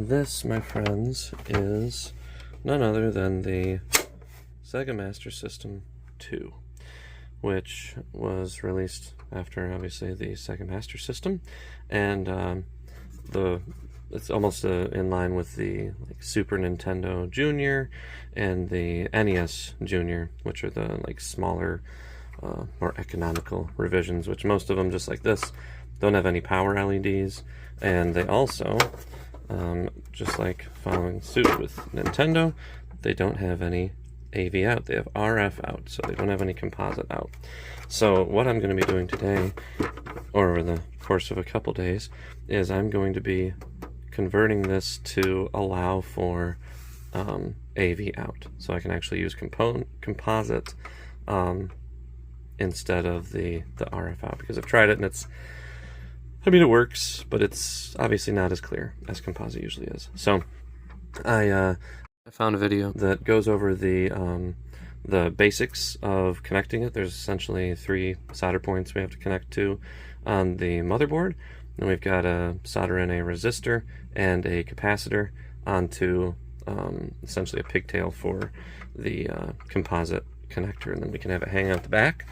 This, my friends, is none other than the Sega Master System II, which was released after, obviously, the Sega Master System, and it's almost in line with the Super Nintendo Junior and the NES Junior, which are the smaller, more economical revisions, which most of them, just like this, don't have any power LEDs, and they also, just like following suit with Nintendo, they don't have any AV out. They have RF out, so they don't have any composite out. So what I'm going to be doing today, or over the course of a couple days, is I'm going to be converting this to allow for AV out, so I can actually use composite instead of the RF out, because I've tried it and it works, but it's obviously not as clear as composite usually is. So I found a video that goes over the basics of connecting it. There's essentially 3 solder points we have to connect to on the motherboard, and we've got to solder in a resistor and a capacitor onto essentially a pigtail for the composite connector, and then we can have it hang out the back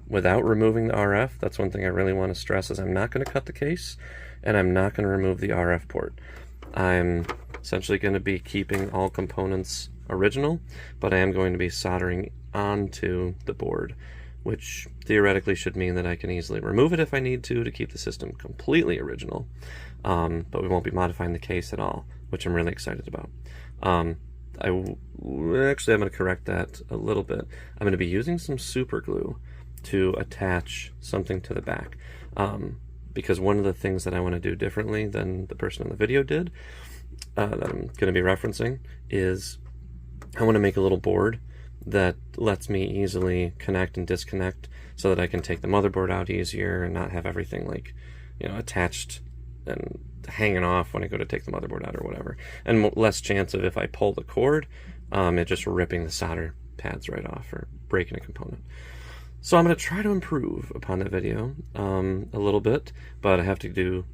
without removing the RF. That's one thing I really want to stress, is I'm not going to cut the case, and I'm not going to remove the RF port. I'm essentially going to be keeping all components original, but I am going to be soldering onto the board, which theoretically should mean that I can easily remove it if I need to keep the system completely original, but we won't be modifying the case at all, which I'm really excited about. Actually, I'm going to correct that a little bit. I'm going to be using some super glue to attach something to the back, because one of the things that I want to do differently than the person in the video did, that I'm going to be referencing, is I want to make a little board that lets me easily connect and disconnect, so that I can take the motherboard out easier and not have everything attached and hanging off when I go to take the motherboard out or whatever, and less chance of, if I pull the cord, it just ripping the solder pads right off or breaking a component. So I'm going to try to improve upon that video a little bit, but I have to give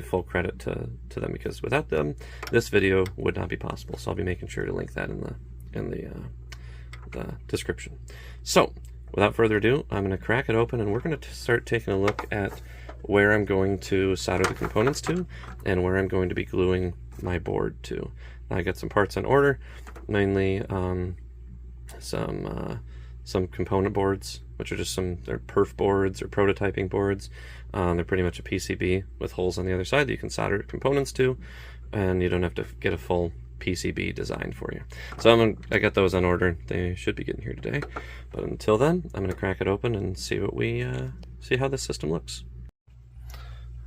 full credit to them, because without them this video would not be possible. So I'll be making sure to link that in the description. So without further ado, I'm going to crack it open, and we're going to start taking a look at where I'm going to solder the components to, and where I'm going to be gluing my board to. I got some parts in order, mainly some component boards, which are just they're perf boards or prototyping boards. They're pretty much a PCB with holes on the other side that you can solder components to, and you don't have to get a full PCB designed for you. So I got those on order. They should be getting here today. But until then, I'm going to crack it open and see see how this system looks.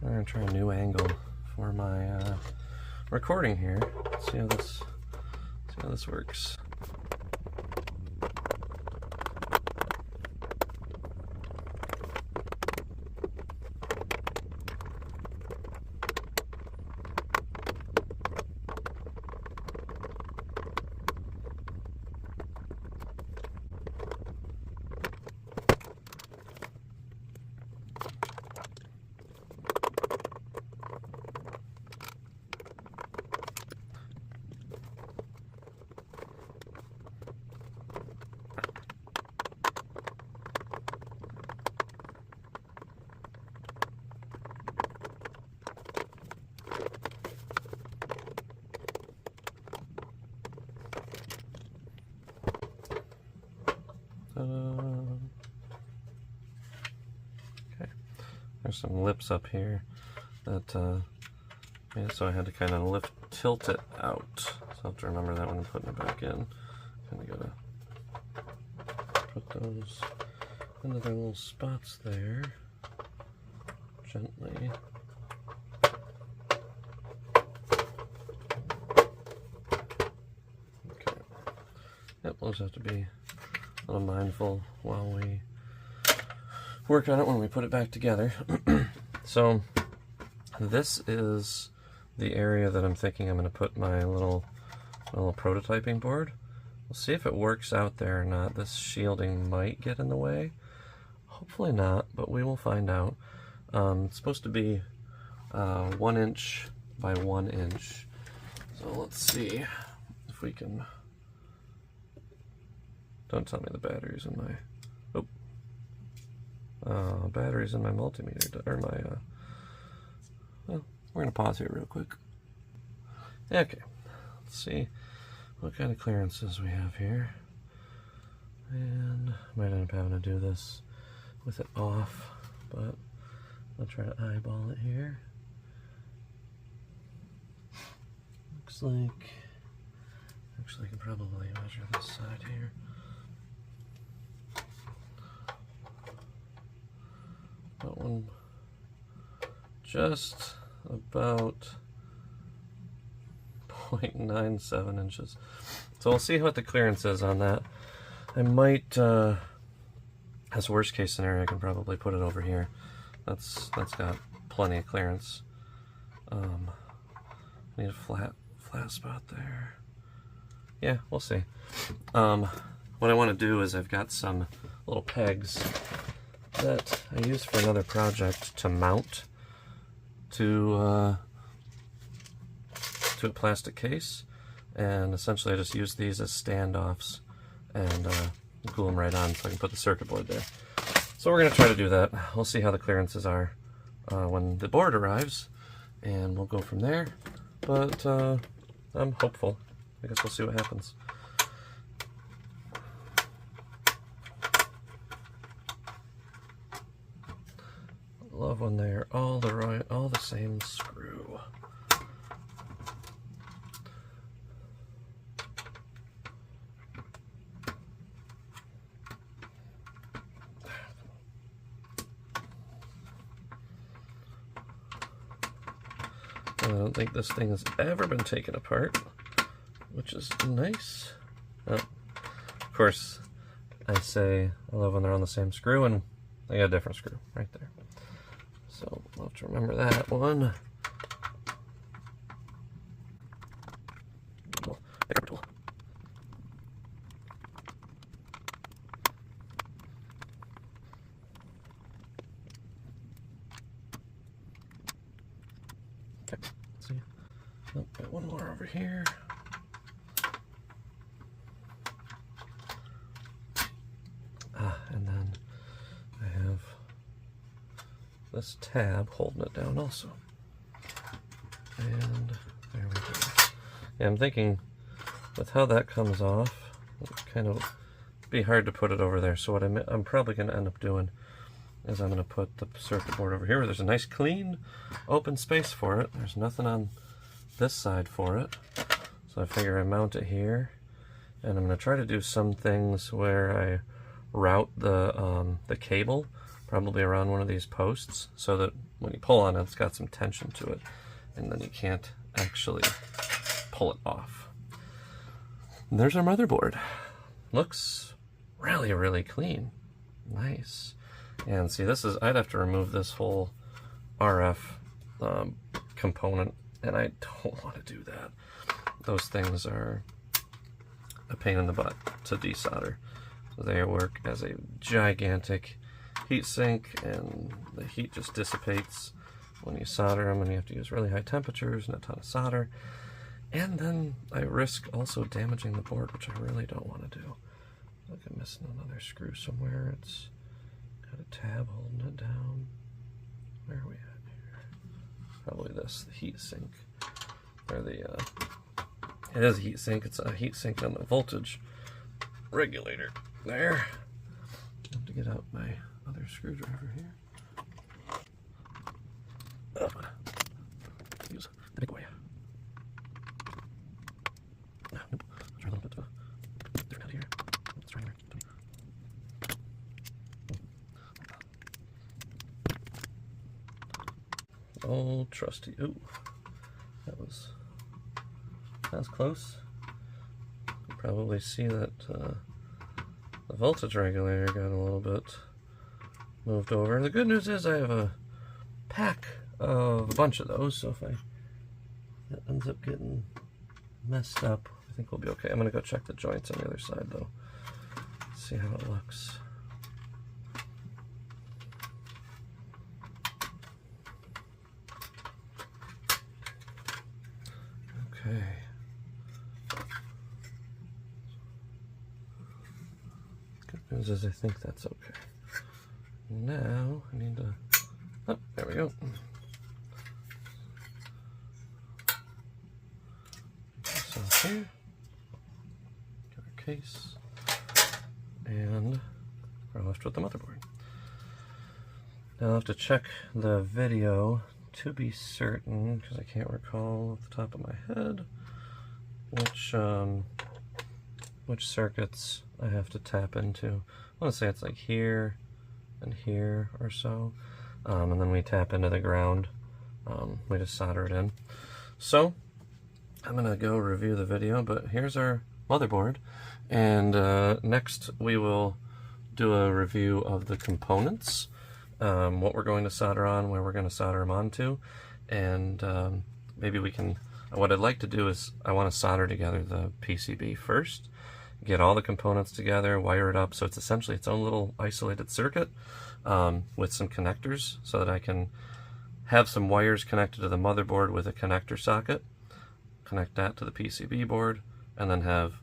I'm going to try a new angle for my recording here. See how this works. Okay, there's some lips up here that so I had to kind of tilt it out. So I'll have to remember that when I'm putting it back in. Kind of gotta put those into their little spots there gently. Okay. Yep, we'll just have to be a little mindful while we work on it when we put it back together. So this is the area that I'm thinking I'm going to put my little prototyping board. We'll see if it works out there or not. This shielding might get in the way. Hopefully not, but we will find out. It's supposed to be 1-inch by 1 inch. So let's see if we can. Don't tell me the battery's in my. Oh, battery's in my multimeter or my. Well, we're gonna pause here real quick. Okay, let's see what kind of clearances we have here, and I might end up having to do this with it off, but I'll try to eyeball it here. Looks like, actually I can probably measure this side here. That one just about 0.97 inches. So we'll see what the clearance is on that. I might, as worst case scenario, I can probably put it over here. That's got plenty of clearance. Need a flat spot there. Yeah, we'll see. What I want to do is I've got some little pegs that I used for another project to mount to a plastic case, and essentially I just use these as standoffs and glue them right on so I can put the circuit board there. So we're going to try to do that. We'll see how the clearances are when the board arrives, and we'll go from there. But I'm hopeful. I guess we'll see what happens. Love when they're all the same screw. I don't think this thing has ever been taken apart, which is nice. Oh, of course, I say I love when they're on the same screw, and they got a different screw right there. So we'll have to remember that one. Okay, let's see. Oh, got one more over here. And then I have this tab holding it down also. And there we go. Yeah, I'm thinking with how that comes off, it's kind of be hard to put it over there. So what I'm probably going to end up doing is I'm going to put the circuit board over here where there's a nice clean open space for it. There's nothing on this side for it. So I figure I mount it here, and I'm going to try to do some things where I route the cable probably around one of these posts so that when you pull on it, it's got some tension to it, and then you can't actually pull it off. And there's our motherboard. Looks really, really clean. Nice. And see, this is, I'd have to remove this whole RF component, and I don't want to do that. Those things are a pain in the butt to desolder. They work as a gigantic heat sink, and the heat just dissipates when you solder them, and you have to use really high temperatures and a ton of solder. And then I risk also damaging the board, which I really don't want to do. Like I'm missing another screw somewhere. It's got a tab holding it down. Where are we at here? Probably this, the heat sink. Or the, it is a heat sink. It's a heat sink on the voltage regulator. There. I have to get out my other screwdriver here. Use the big boy. Nope. Let's try a little bit different out here. Let's try here. Oh, trusty. Ooh, that was close. You can probably see that the voltage regulator got a little bit moved over. The good news is I have a pack of a bunch of those, so if that ends up getting messed up, I think we'll be okay. I'm gonna go check the joints on the other side though. See how it looks. Okay. Good news is I think that's okay. Now I need to, oh, there we go. Put this off here. Get our case. And we're left with the motherboard. Now I'll have to check the video to be certain, because I can't recall off the top of my head which circuits I have to tap into. I want to say it's like here and here or so, and then we tap into the ground. We just solder it in. So I'm gonna go review the video, but here's our motherboard, and next we will do a review of the components, what we're going to solder on, where we're going to solder them onto, and maybe we can, what I'd like to do is I want to solder together the PCB first, get all the components together, wire it up so it's essentially its own little isolated circuit with some connectors, so that I can have some wires connected to the motherboard with a connector socket, connect that to the PCB board, and then have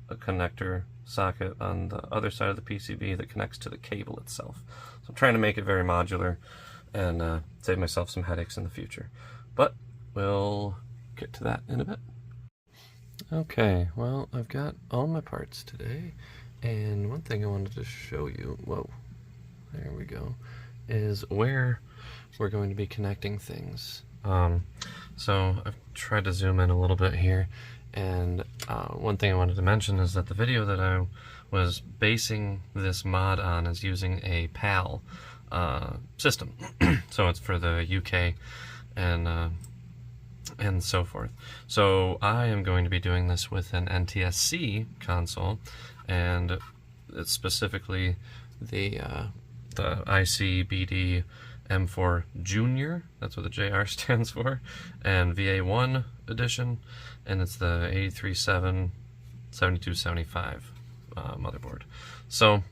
a connector socket on the other side of the PCB that connects to the cable itself. So I'm trying to make it very modular and save myself some headaches in the future. But we'll get to that in a bit. Okay, well, I've got all my parts today, and one thing I wanted to show you, whoa, there we go, is where we're going to be connecting things. So I've tried to zoom in a little bit here, and one thing I wanted to mention is that the video that I was basing this mod on is using a PAL system. So it's for the UK and so forth. So I am going to be doing this with an NTSC console, and it's specifically the ICBD M4 Junior, that's what the JR stands for, and VA1 edition, and it's the 837-7275 motherboard. So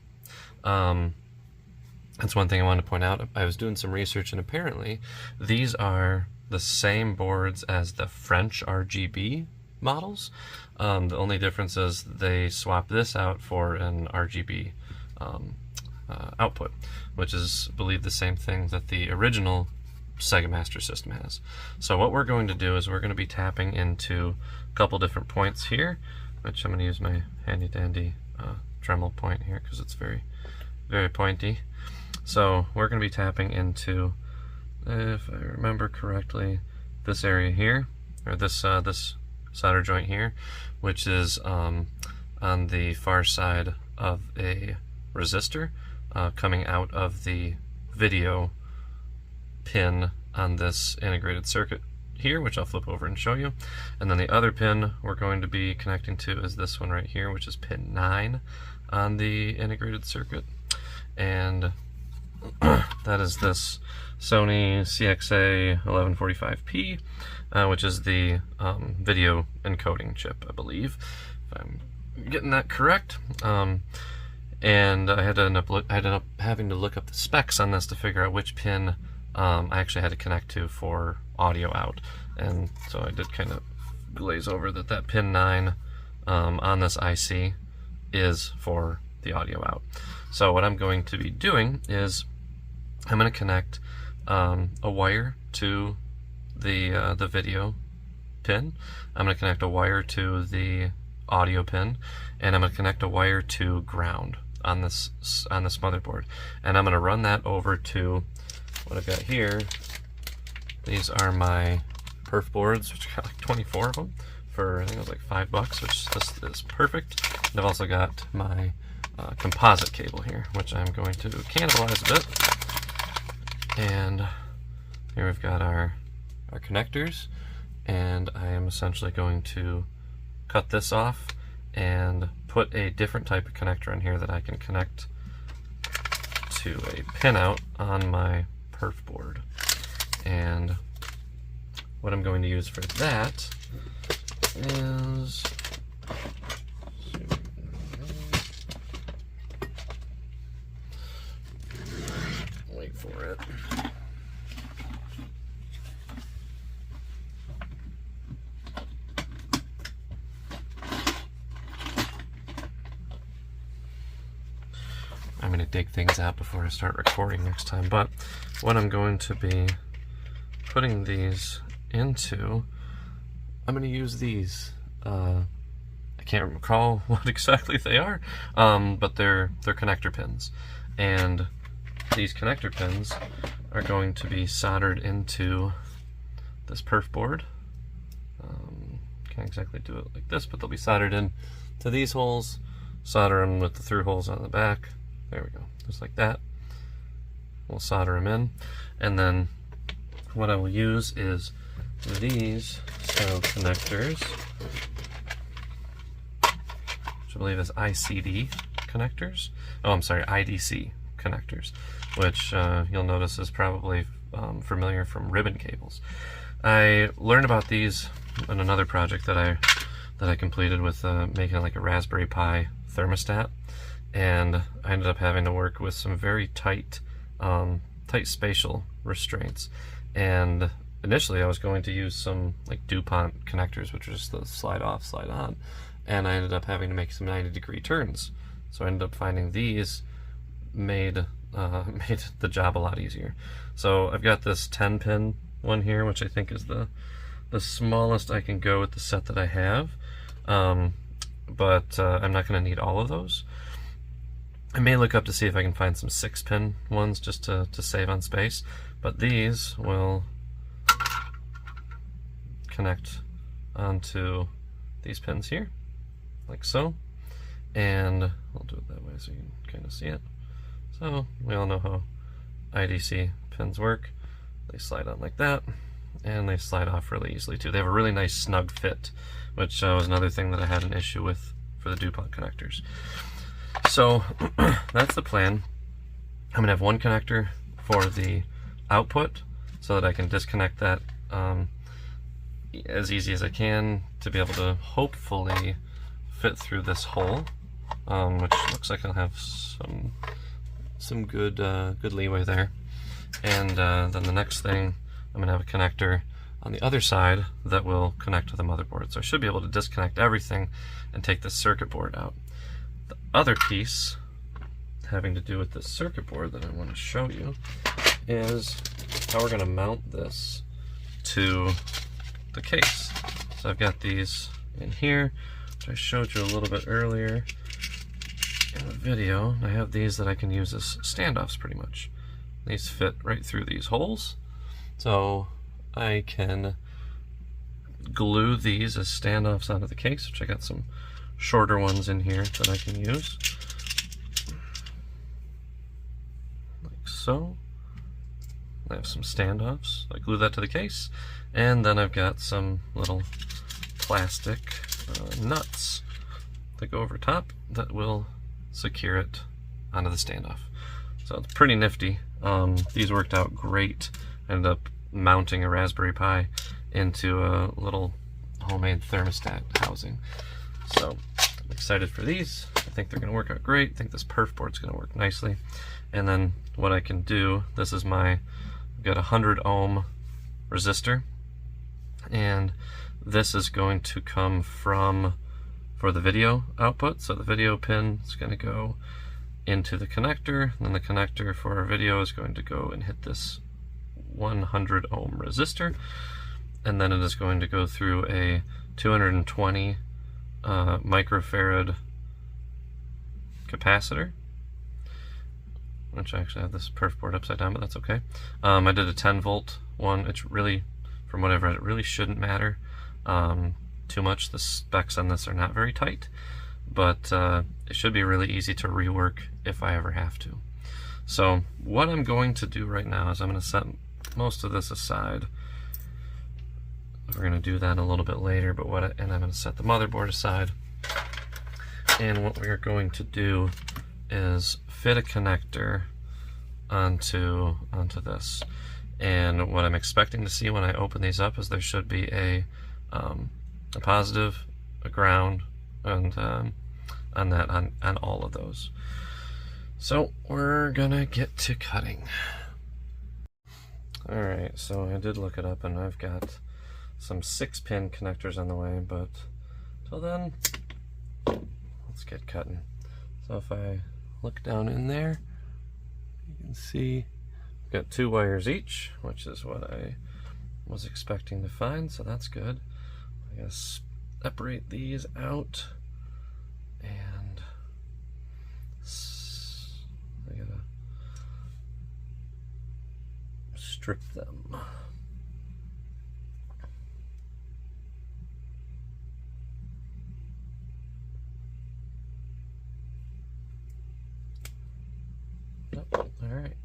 that's one thing I wanted to point out. I was doing some research, and apparently these are the same boards as the French RGB models. The only difference is they swap this out for an RGB output, which is, I believe, the same thing that the original Sega Master System has. So what we're going to do is we're going to be tapping into a couple different points here, which I'm going to use my handy dandy Dremel point here because it's very, very pointy. So we're going to be tapping into, if I remember correctly, this area here, or this this solder joint here, which is on the far side of a resistor coming out of the video pin on this integrated circuit here, which I'll flip over and show you. And then the other pin we're going to be connecting to is this one right here, which is pin 9 on the integrated circuit. And that is this Sony CXA 1145p, which is the video encoding chip, I believe, if I'm getting that correct. And I ended up having to look up the specs on this to figure out which pin I actually had to connect to for audio out. And so I did kind of glaze over that pin 9 on this IC is for the audio out. So what I'm going to be doing is I'm going to connect a wire to the video pin. I'm going to connect a wire to the audio pin, and I'm going to connect a wire to ground on this motherboard. And I'm going to run that over to what I've got here. These are my perf boards, which I got like 24 of them for, I think it was like $5, which this is perfect. And I've also got my composite cable here, which I'm going to cannibalize a bit. And here we've got our connectors, and I am essentially going to cut this off and put a different type of connector in here that I can connect to a pinout on my perf board. And what I'm going to use for that is, wait for it. dig things out before I start recording next time. But what I'm going to be putting these into, I'm going to use these. I can't recall what exactly they are, but they're connector pins. And these connector pins are going to be soldered into this perf board. Can't exactly do it like this, but they'll be soldered in to these holes, solder them with the through holes on the back. There we go, just like that. We'll solder them in, and then what I will use is these style connectors, which I believe is ICD connectors. Oh, I'm sorry, IDC connectors, which you'll notice is probably familiar from ribbon cables. I learned about these in another project that I completed with making like a Raspberry Pi thermostat, and I ended up having to work with some very tight spatial restraints. And initially I was going to use some like DuPont connectors, which are just the slide off, slide on, and I ended up having to make some 90-degree turns. So I ended up finding these made the job a lot easier. So I've got this 10-pin one here, which I think is the smallest I can go with the set that I have, but I'm not going to need all of those. I may look up to see if I can find some 6-pin ones just to save on space, but these will connect onto these pins here, like so, and I'll do it that way so you can kind of see it. So we all know how IDC pins work. They slide on like that, and they slide off really easily too. They have a really nice snug fit, which was another thing that I had an issue with for the DuPont connectors. So that's the plan. I'm gonna have one connector for the output so that I can disconnect that as easy as I can to be able to hopefully fit through this hole, which looks like I'll have some good leeway there. And then the next thing, I'm gonna have a connector on the other side that will connect to the motherboard. So I should be able to disconnect everything and take the circuit board out. The other piece having to do with the circuit board that I want to show you is how we're gonna mount this to the case. So I've got these in here, which I showed you a little bit earlier in the video. I have these that I can use as standoffs pretty much. These fit right through these holes, so I can glue these as standoffs onto the case, which I got some shorter ones in here that I can use, like so. I have some standoffs. I glue that to the case, and then I've got some little plastic nuts that go over top that will secure it onto the standoff. So it's pretty nifty. These worked out great. I ended up mounting a Raspberry Pi into a little homemade thermostat housing. So I'm excited for these. I think they're going to work out great. I think this perf board's going to work nicely. And then what I can do, this is I've got a 100 ohm resistor, and this is going to come for the video output. So the video pin is going to go into the connector, and then the connector for our video is going to go and hit this 100 ohm resistor, and then it is going to go through a 220 microfarad capacitor, which I actually have this perf board upside down, but that's okay. I did a 10 volt one. It's really, from what I've read, it really shouldn't matter too much. The specs on this are not very tight, but it should be really easy to rework if I ever have to. So what I'm going to do right now is I'm going to set most of this aside. We're going to do that a little bit later, but and I'm going to set the motherboard aside. And what we're going to do is fit a connector onto this. And what I'm expecting to see when I open these up is there should be a positive, a ground, and on all of those. So we're gonna get to cutting. Alright, so I did look it up, and I've got some 6-pin connectors on the way, but till then, let's get cutting. So if I look down in there, You can see I've got 2 wires each, which is what I was expecting to find, so that's good. I gotta separate these out, and I gotta strip them. Alright,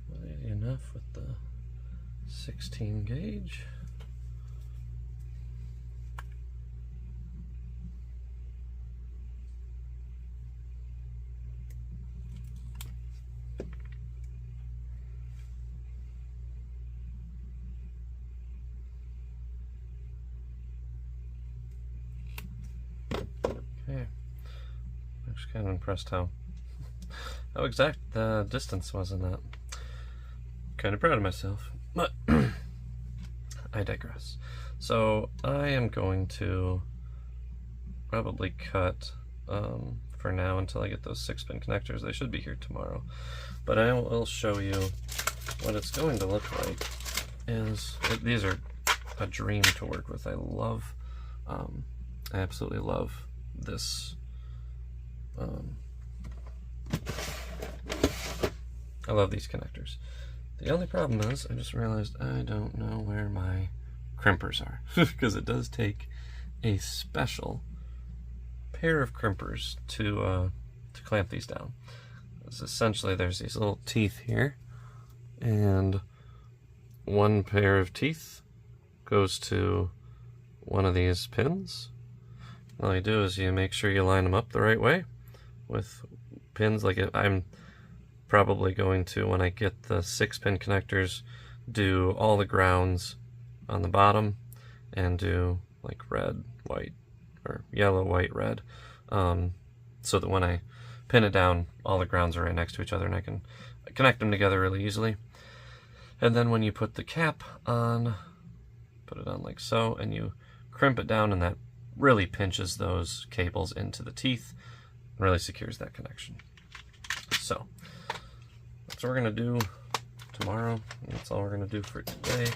well, enough with the 16 gauge. Okay, I'm just kind of impressed how exact the distance was in that. Kind of proud of myself, but I digress. So I am going to probably cut for now until I get those 6-pin connectors. They should be here tomorrow, but I will show you what it's going to look like. These are a dream to work with. I love, I absolutely love this. I love these connectors. The only problem is, I just realized I don't know where my crimpers are, because it does take a special pair of crimpers to clamp these down. It's essentially, there's these little teeth here, and one pair of teeth goes to one of these pins. All you do is you make sure you line them up the right way with pins. Like I'm probably going to, when I get the 6-pin connectors, do all the grounds on the bottom and do like red, white, or yellow, white, red, so that when I pin it down, all the grounds are right next to each other and I can connect them together really easily. And then when you put the cap on, put it on like so, and you crimp it down, and that really pinches those cables into the teeth and really secures that connection. So that's what we're gonna do tomorrow. That's all we're gonna do for today.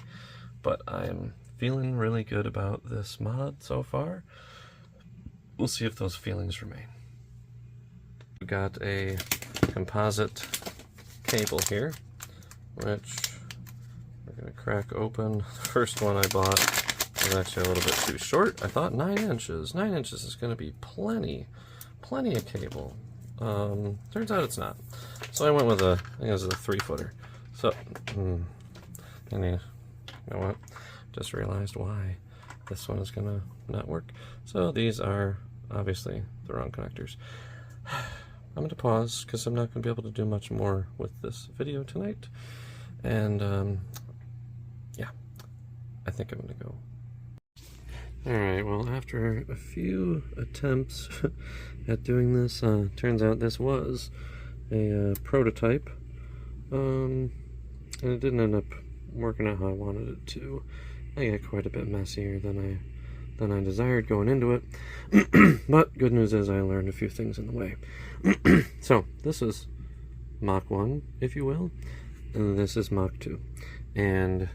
But I'm feeling really good about this mod so far. We'll see if those feelings remain. We got a composite cable here, which we're gonna crack open. The first one I bought was actually a little bit too short. I thought 9 inches. 9 inches is gonna be plenty of cable. Turns out it's not. So I went with I think it was a 3-footer. So, and you know what? Just realized why this one is gonna not work. So these are obviously the wrong connectors. I'm gonna pause because I'm not gonna be able to do much more with this video tonight. And yeah, I think I'm gonna go. Alright, well, after a few attempts at doing this, turns out this was a prototype, and it didn't end up working out how I wanted it to. I got quite a bit messier than I desired going into it, but good news is I learned a few things in the way. So, this is Mach 1, if you will, and this is Mach 2, and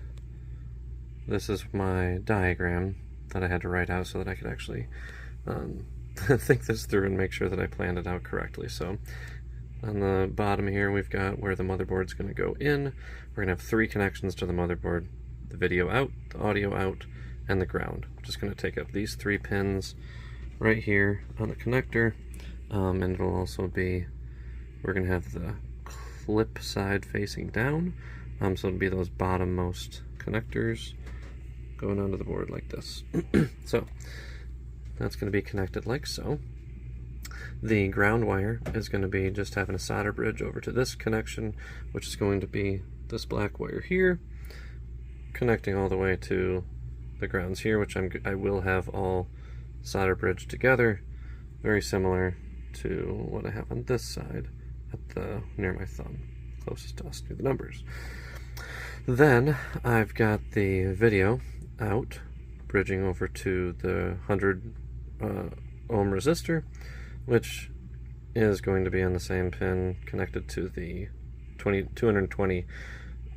this is my diagram that I had to write out so that I could actually think this through and make sure that I planned it out correctly. So on the bottom here we've got where the motherboard's going to go in. We're going to have 3 connections to the motherboard: the video out, the audio out, and the ground. I'm just going to take up these 3 pins right here on the connector, and it'll also be, we're going to have the clip side facing down, so it'll be those bottommost connectors going onto the board like this. So that's going to be connected like so. The ground wire is going to be just having a solder bridge over to this connection, which is going to be this black wire here, connecting all the way to the grounds here, which I will have all solder bridge together, very similar to what I have on this side at near my thumb, closest to us, to the numbers. Then I've got the video out, bridging over to the 100 ohm resistor, which is going to be on the same pin connected to the 220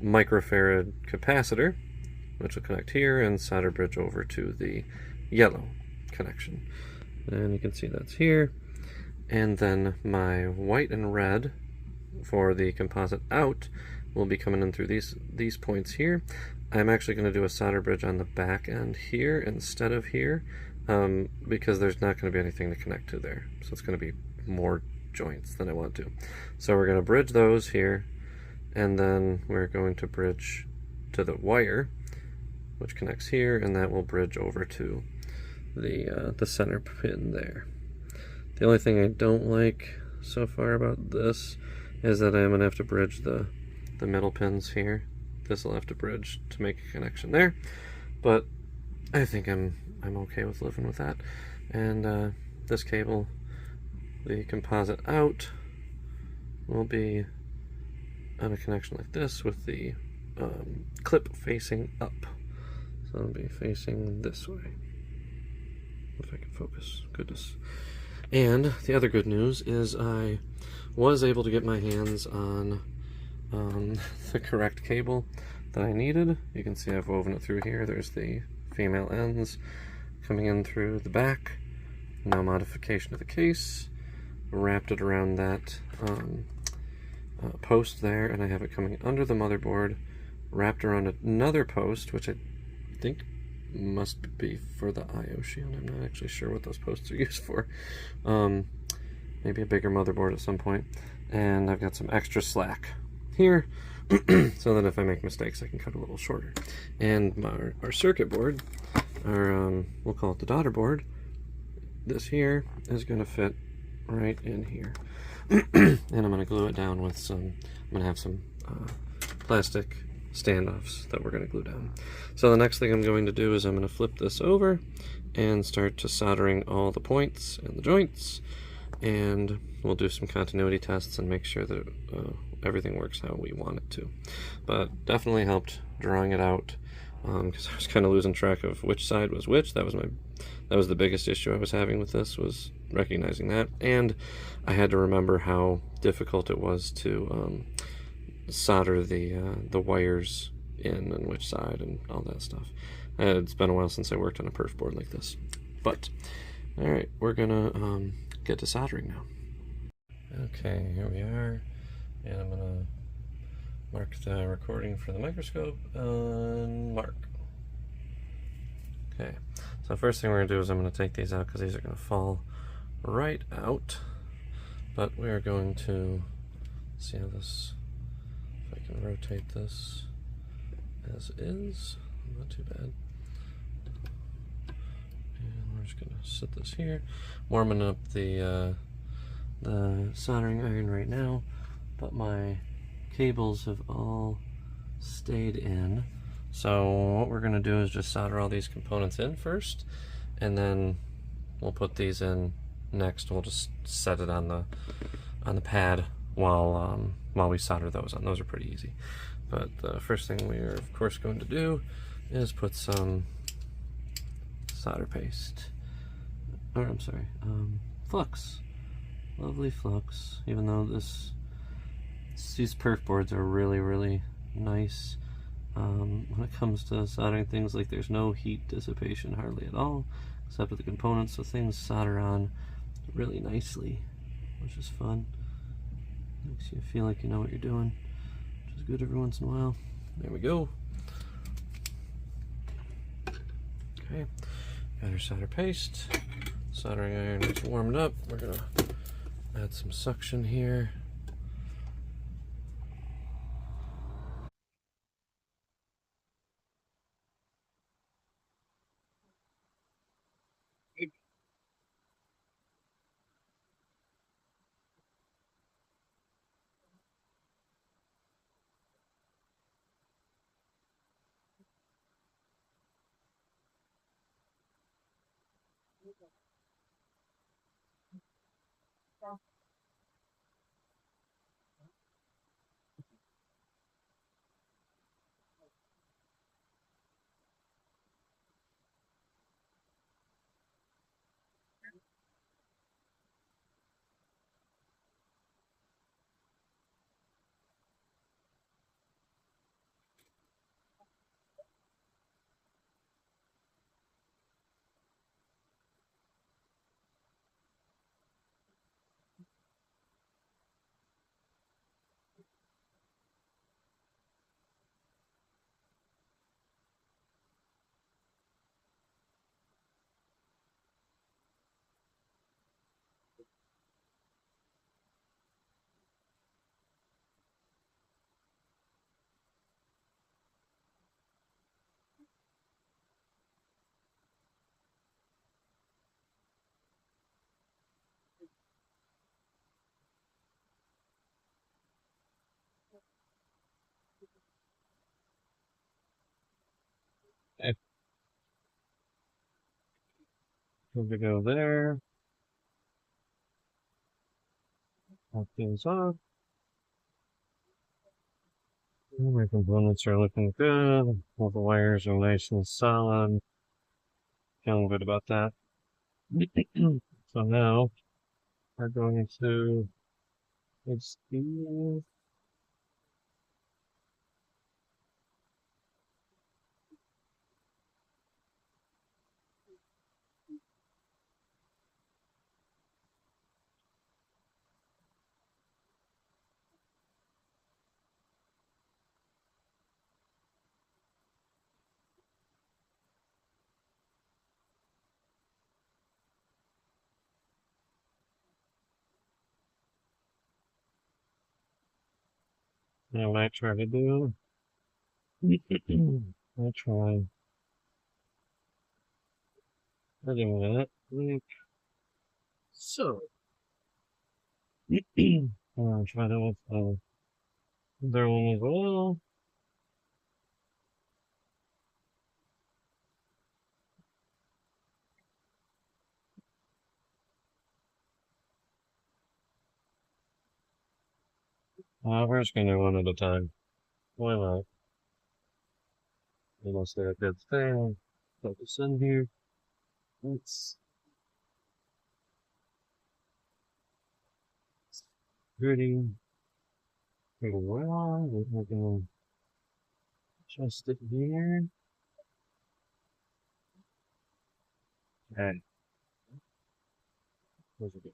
microfarad capacitor, which will connect here, and solder bridge over to the yellow connection. And you can see that's here. And then my white and red for the composite out will be coming in through these points here. I'm actually going to do a solder bridge on the back end here instead of here, because there's not going to be anything to connect to there. So it's going to be more joints than I want to. So we're going to bridge those here, and then we're going to bridge to the wire, which connects here, and that will bridge over to the center pin there. The only thing I don't like so far about this is that I'm going to have to bridge the middle pins here. This will have to bridge to make a connection there, but I think I'm okay with living with that. And this cable, the composite out, will be on a connection like this with the clip facing up. So it'll be facing this way. If I can focus, goodness. And the other good news is I was able to get my hands on the correct cable that I needed. You can see I've woven it through here. There's the female ends coming in through the back. No modification of the case. Wrapped it around that post there, and I have it coming under the motherboard, wrapped around another post, which I think must be for the I/O shield. I'm not actually sure what those posts are used for. Maybe a bigger motherboard at some point. And I've got some extra slack here, so that if I make mistakes I can cut a little shorter. And our circuit board, we'll call it the daughter board, this here is going to fit right in here. And I'm going to glue it down with I'm going to have some plastic standoffs that we're going to glue down. So the next thing I'm going to do is I'm going to flip this over and start to soldering all the points and the joints, and we'll do some continuity tests and make sure that everything works how we want it to. But definitely helped drawing it out, because I was kind of losing track of which side was which. That was the biggest issue I was having with this, was recognizing that, and I had to remember how difficult it was to solder the wires in and which side and all that stuff. It's been a while since I worked on a perf board like this. But alright, we're gonna get to soldering now. Okay, here we are, and I'm gonna mark the recording for the microscope and mark. Okay, so first thing we're gonna do is I'm gonna take these out because these are gonna fall right out. But we are going to see how this, if I can rotate this as is, not too bad. And we're just gonna set this here, warming up the soldering iron right now, but my cables have all stayed in. So what we're gonna do is just solder all these components in first, and then we'll put these in next. We'll just set it on the pad while we solder those on. Those are pretty easy. But the first thing we are of course going to do is put some solder paste, or I'm sorry, flux. Lovely flux. Even though these perf boards are really nice, when it comes to soldering things, like there's no heat dissipation hardly at all, except with the components, so things solder on really nicely, which is fun. Makes you feel like you know what you're doing, which is good every once in a while. There we go. Okay, got our solder paste. Soldering iron is warmed up. We're gonna add some suction here. Here we go there. Pop things off. My components are looking good. All the wires are nice and solid. Feeling good about that. So now we're going to fix these. I might try to do. I'll try. Wait a minute. Like so. I'll try that with the other one as well. We're just gonna do one at a time. Why not? Unless they're a good thing. Put this in here. It's pretty well. We're gonna adjust it here. Okay. Where's it go?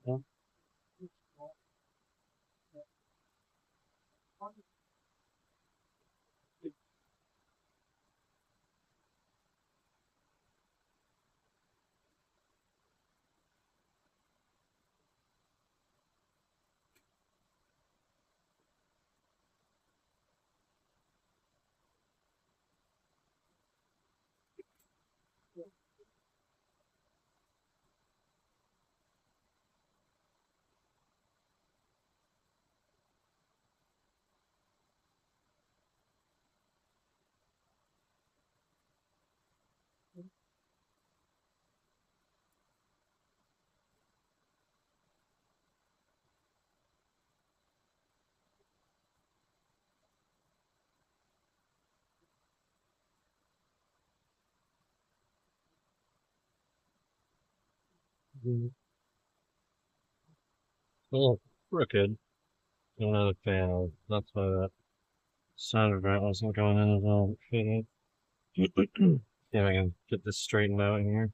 Yeah. Oh, crooked. I'm not a fan of. That's why that sound right wasn't going in as well. Fitted. See if I can get this straightened out here.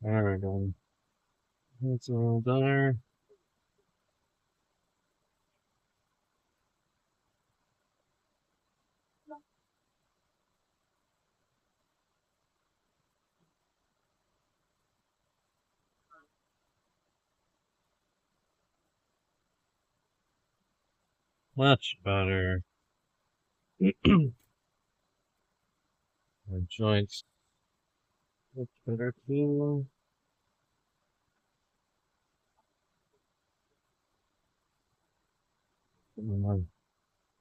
There we go. That's a little better. Much better. The joints much better too.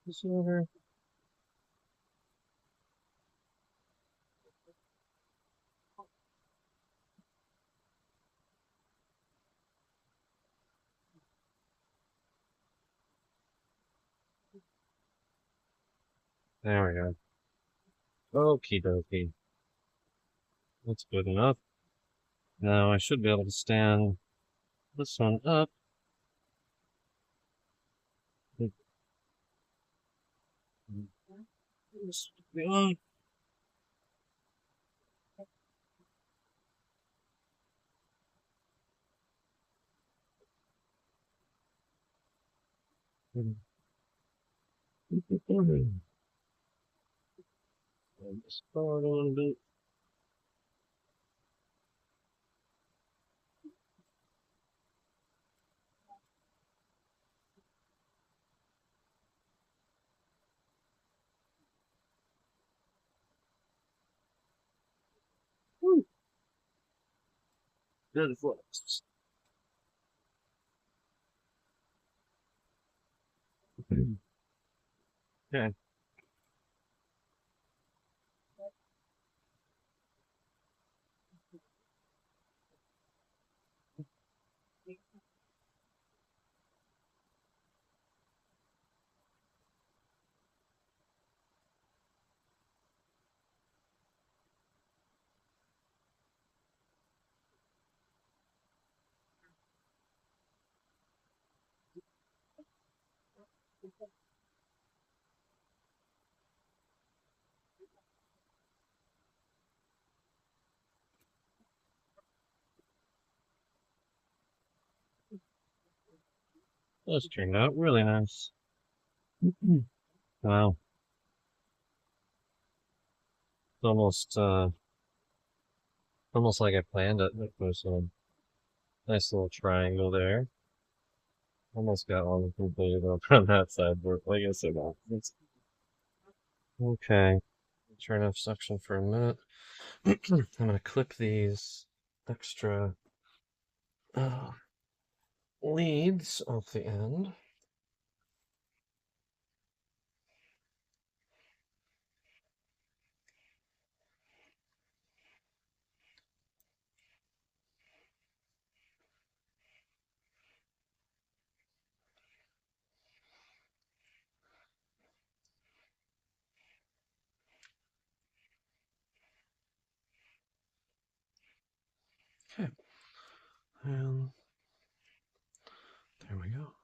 This over. There we go. Okie dokie. That's good enough. Now I should be able to stand this one up. This should be on. Just forward a little bit. Woo. Good flex. Okay. Those turned out really nice. Wow. It's almost like I planned it. There's a nice little triangle there. Almost got all the completed up on that side, but like I said, it's okay. Turn off suction for a minute. I'm gonna clip these extra leads off the end. Okay, and there we go.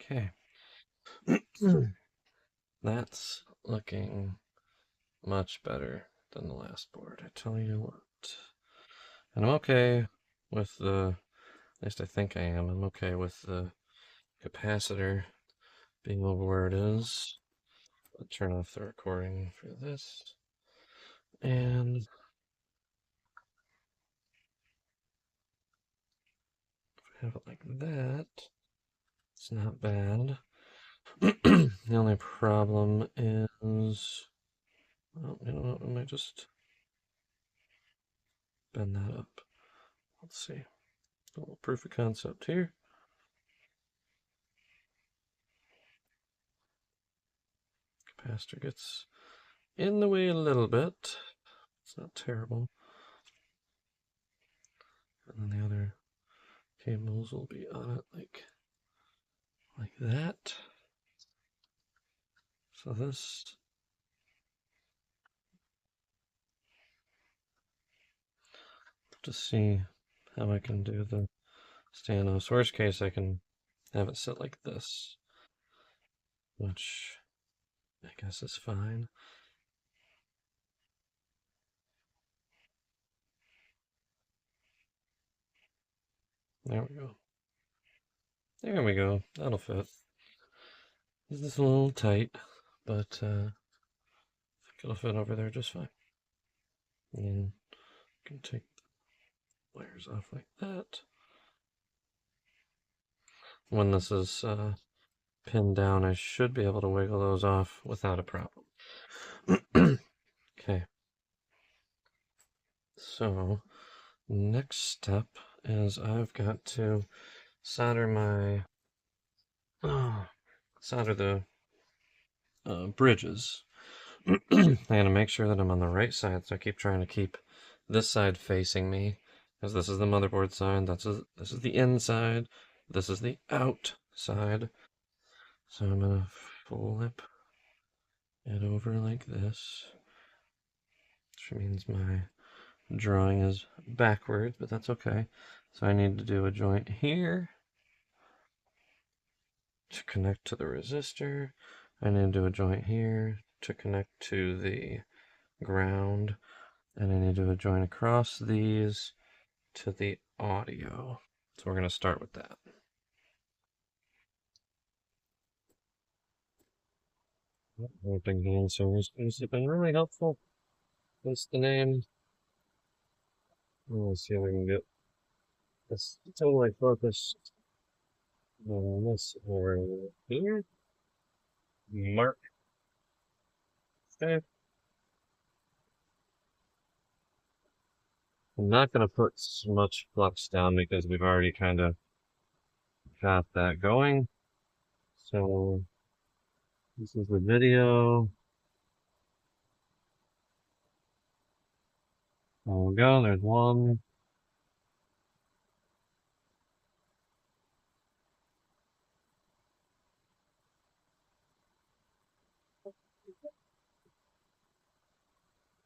Okay. That's looking much better than the last board, I tell you what. And I'm okay with the, at least I think I am, I'm okay with the capacitor being over where it is. I'll turn off the recording for this. And if I have it like that, it's not bad. The only problem is, well, you know what, I might just bend that up. Let's see. A little proof of concept here. Capacitor gets in the way a little bit. It's not terrible. And then the other cables will be on it like that. So this to see how I can do the standoffs. Worst case, I can have it sit like this, which I guess is fine. There we go. There we go. That'll fit. This is a little tight, but I think it'll fit over there just fine. And you can take the wires off like that. When this is pinned down, I should be able to wiggle those off without a problem. Okay. So, next step is I've got to solder my solder the bridges. I gotta make sure that I'm on the right side, so I keep trying to keep this side facing me, because this is the motherboard side, this is the inside, this is the outside. So I'm gonna flip it over like this, which means my drawing is backwards, but that's okay. So I need to do a joint here to connect to the resistor. I need to do a joint here to connect to the ground. And I need to do a joint across these to the audio. So we're going to start with that. Hoping the answers have been really helpful. What's the name? Let's see if we can get this totally focused on this over here. Mark. Okay. I'm not going to put so much flux down because we've already kind of got that going. So this is the video. There we go. There's one.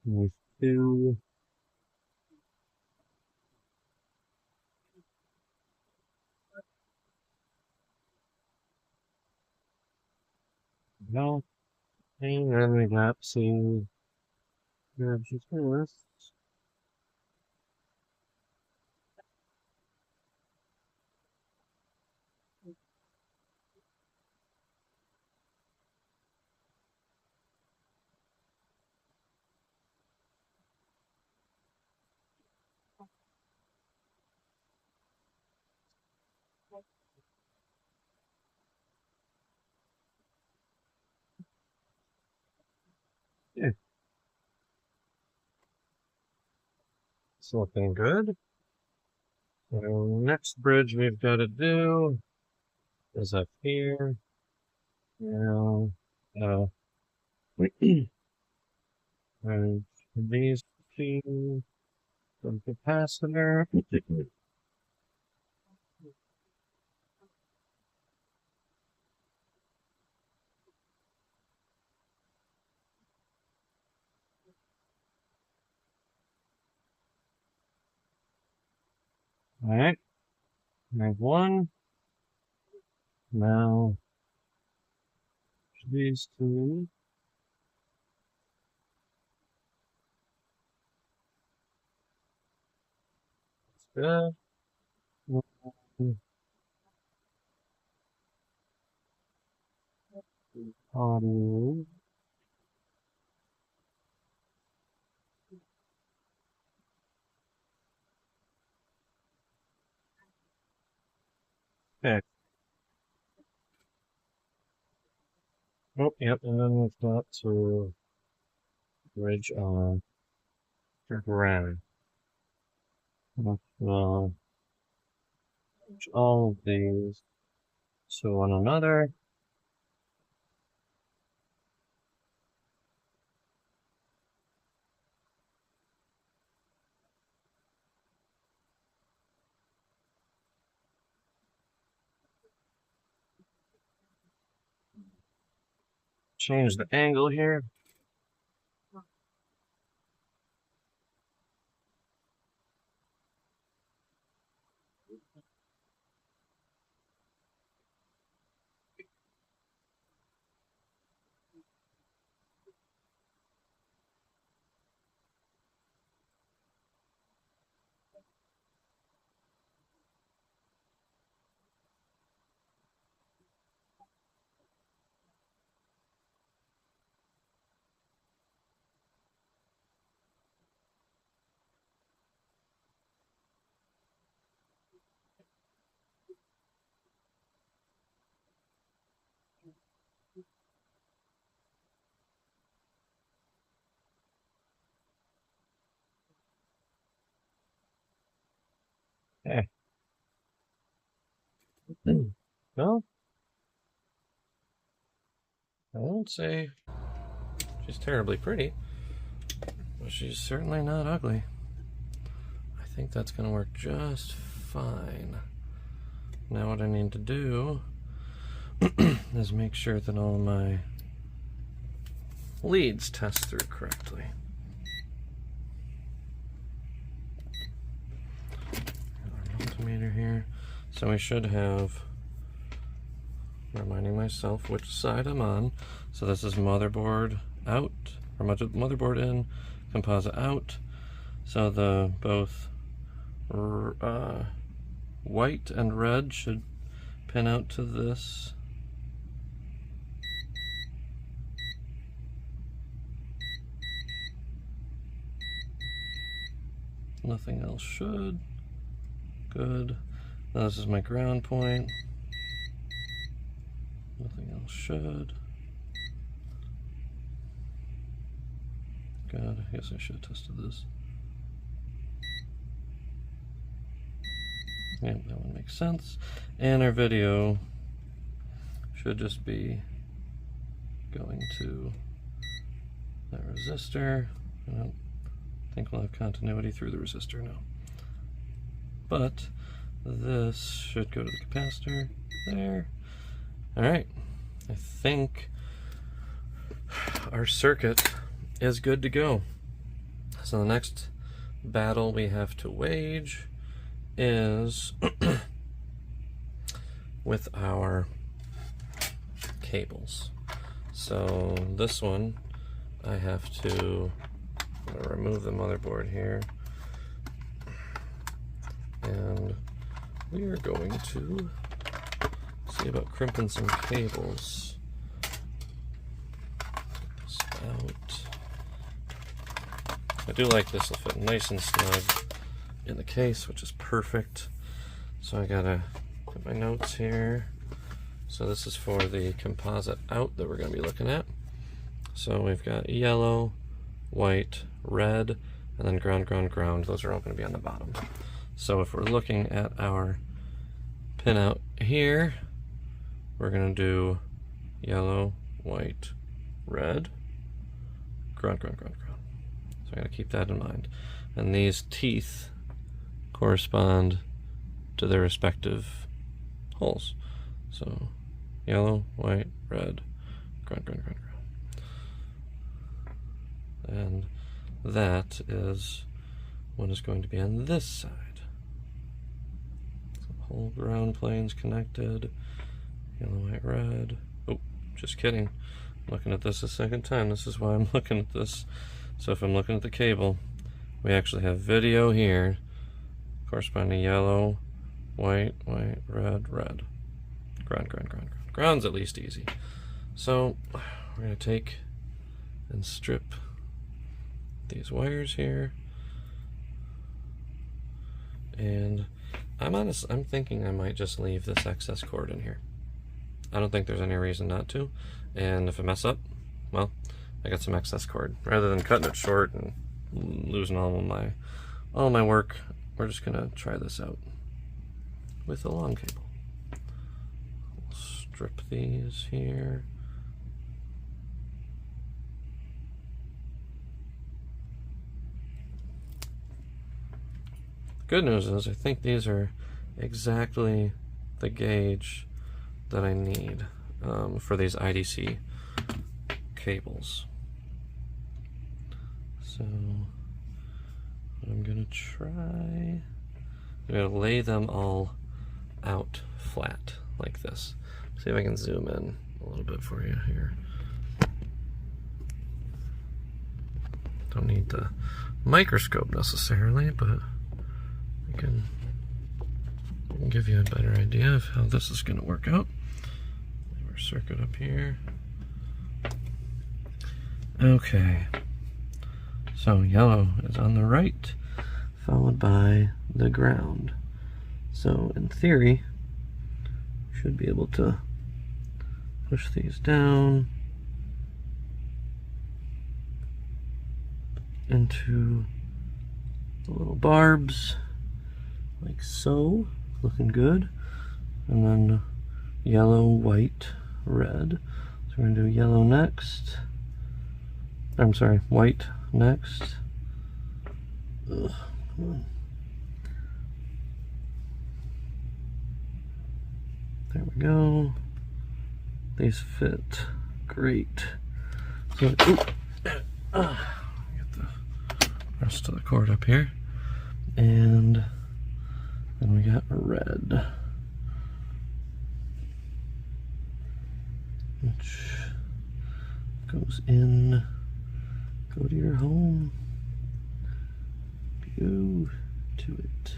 There's two. No. And then we got to grab just this. Yeah, it's looking good. So next bridge we've got to do is up here. Now, and these two, the capacitor. All right, there's one. Now these two. That's good. Audio. Okay. Oh, yep, and then we've got to bridge on to ground. Bridge all of these to one another. Change the angle here. Well, I won't say she's terribly pretty, but she's certainly not ugly. I think that's going to work just fine. Now what I need to do is make sure that all my leads test through correctly. Our multimeter here. So we should have, reminding myself which side I'm on. So this is motherboard out, or motherboard in, composite out. So the both white and red should pin out to this. Nothing else should. Good. Now this is my ground point. Nothing else should. God, I guess I should have tested this. Yep, that one makes sense. And our video should just be going to that resistor. I don't think we'll have continuity through the resistor now. But this should go to the capacitor there. Alright, I think our circuit is good to go. So the next battle we have to wage is with our cables. So this one I have to remove the motherboard here, and we are going to see about crimping some cables. Take this out. I do like this will fit nice and snug in the case, which is perfect. So I gotta put my notes here. So this is for the composite out that we're gonna be looking at. So we've got yellow, white, red, and then ground, ground, ground. Those are all gonna be on the bottom. So if we're looking at our pin out here, we're gonna do yellow, white, red, ground, ground, ground, ground. So I gotta keep that in mind. And these teeth correspond to their respective holes. So yellow, white, red, ground, ground, ground, ground. And that is what is going to be on this side. So whole ground planes connected. Yellow, white, red. Oh, just kidding. I'm looking at this a second time. This is why I'm looking at this. So if I'm looking at the cable, we actually have video here corresponding to yellow, white, white, red, red. Ground, ground, ground, ground. Ground's at least easy. So we're going to take and strip these wires here. And I'm thinking I might just leave this excess cord in here. I don't think there's any reason not to. And if I mess up, well, I got some excess cord. Rather than cutting it short and losing all my work, we're just gonna try this out with a long cable. We'll strip these here. Good news is I think these are exactly the gauge that I need for these IDC cables. So what I'm gonna try, I'm gonna lay them all out flat like this. See if I can zoom in a little bit for you here. Don't need the microscope necessarily, but I can give you a better idea of how this is going to work out. Leave our circuit up here. Okay, so yellow is on the right, followed by the ground. So in theory, we should be able to push these down into the little barbs, like so. Looking good. and then yellow, white, red. So we're going to do yellow next. I'm sorry, white next. Ugh, come on. There we go. These fit great. So, get the rest of the cord up here. And then we got red, which goes in. Go to your home. Go to it.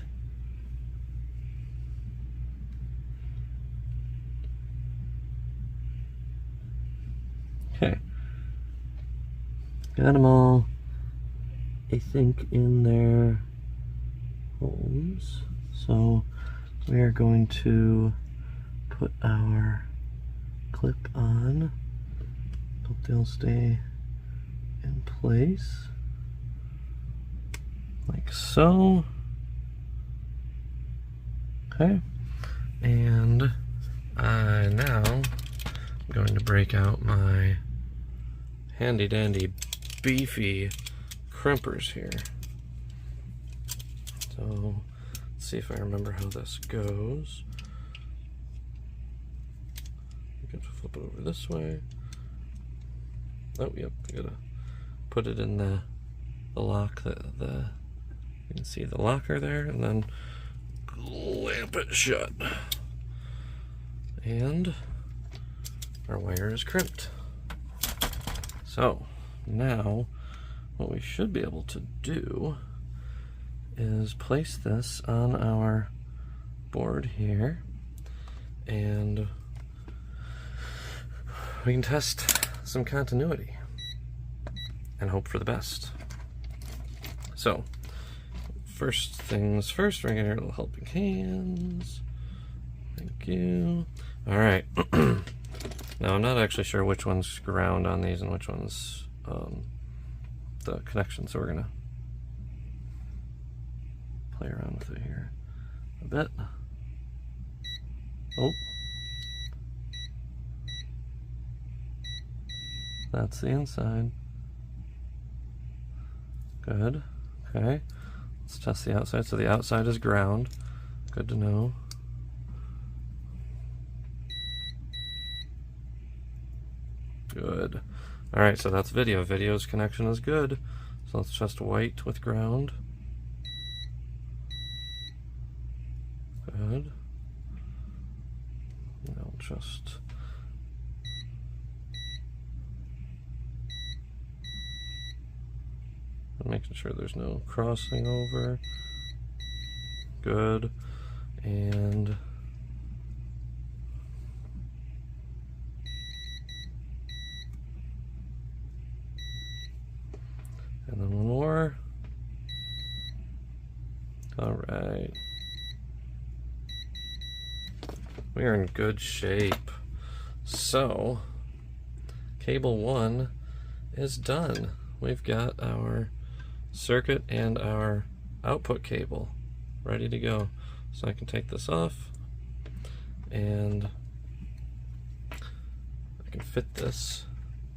Okay. Got them all, I think, in their holes. So we are going to put our clip on. Hope they'll stay in place like so. Okay, and I now am going to break out my handy dandy beefy crimpers here. So let's see if I remember how this goes. I'm going to flip it over this way. Oh, yep, I gotta put it in the lock, you can see the locker there, and then clamp it shut. And our wire is crimped. So now what we should be able to do is place this on our board here, and we can test some continuity and hope for the best. So first things first, we're gonna get little helping hands. Thank you. All right. Now I'm not actually sure which one's ground on these and which one's the connection, so we're gonna play around with it here a bit. Oh, that's the inside. Good. Okay, let's test the outside. So the outside is ground. Good to know. Good. Alright, so that's video. Video's connection is good. So let's test white with ground. Good. And I'll just making sure there's no crossing over. Good. And then one more. All right. We are in good shape. So, cable 1 is done. We've got our circuit and our output cable ready to go. So I can take this off and I can fit this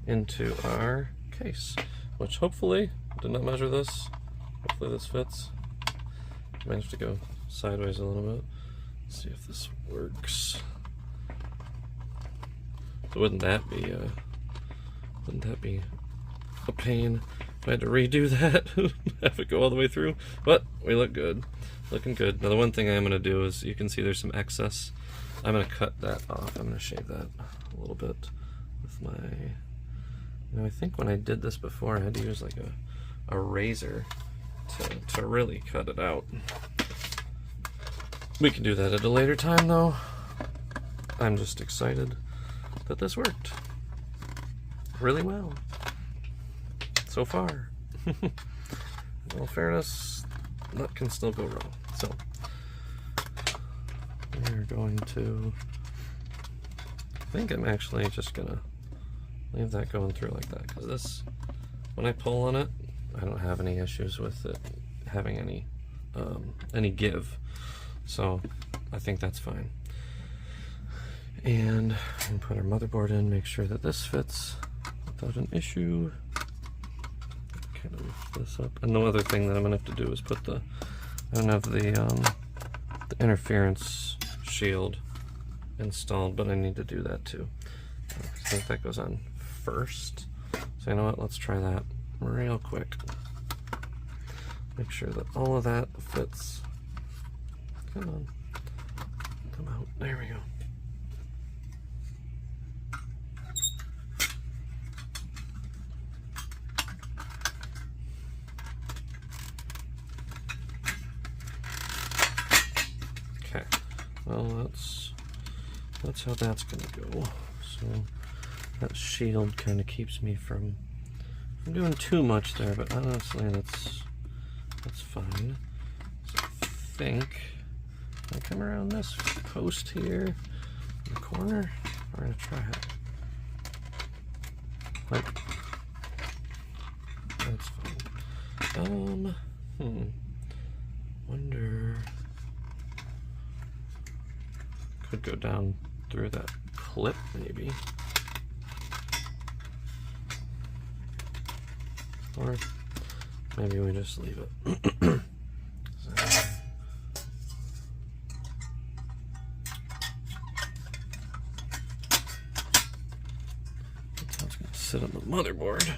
into our case, which hopefully, I did not measure this, hopefully this fits. Managed to go sideways a little bit. Let's see if this works. So wouldn't that be a pain if I had to redo that? Have it go all the way through? But we look good. Looking good. Now the one thing I'm going to do is, you can see there's some excess. I'm going to cut that off. I'm going to shave that a little bit with my... You know, I think when I did this before, I had to use like a razor to really cut it out. We can do that at a later time though. I'm just excited that this worked really well so far. In all fairness, that can still go wrong. So we're going to, I think I'm actually just gonna leave that going through like that, because this, when I pull on it, I don't have any issues with it having any give. So I think that's fine. And we'll put our motherboard in, make sure that this fits without an issue. Kind of lift this up. And the other thing that I'm gonna have to do is put the, I don't have the interference shield installed, but I need to do that too. I think that goes on first. So you know what, let's try that real quick. Make sure that all of that fits. Come on, come out, there we go. Okay, well that's how that's gonna go. So that shield kind of keeps me from doing too much there, but honestly that's fine. So I think I come around this post here in the corner. We're gonna try it. Like, that's fine. Wonder. Could go down through that clip, maybe. Or maybe we just leave it. That's how it's going to sit on the motherboard.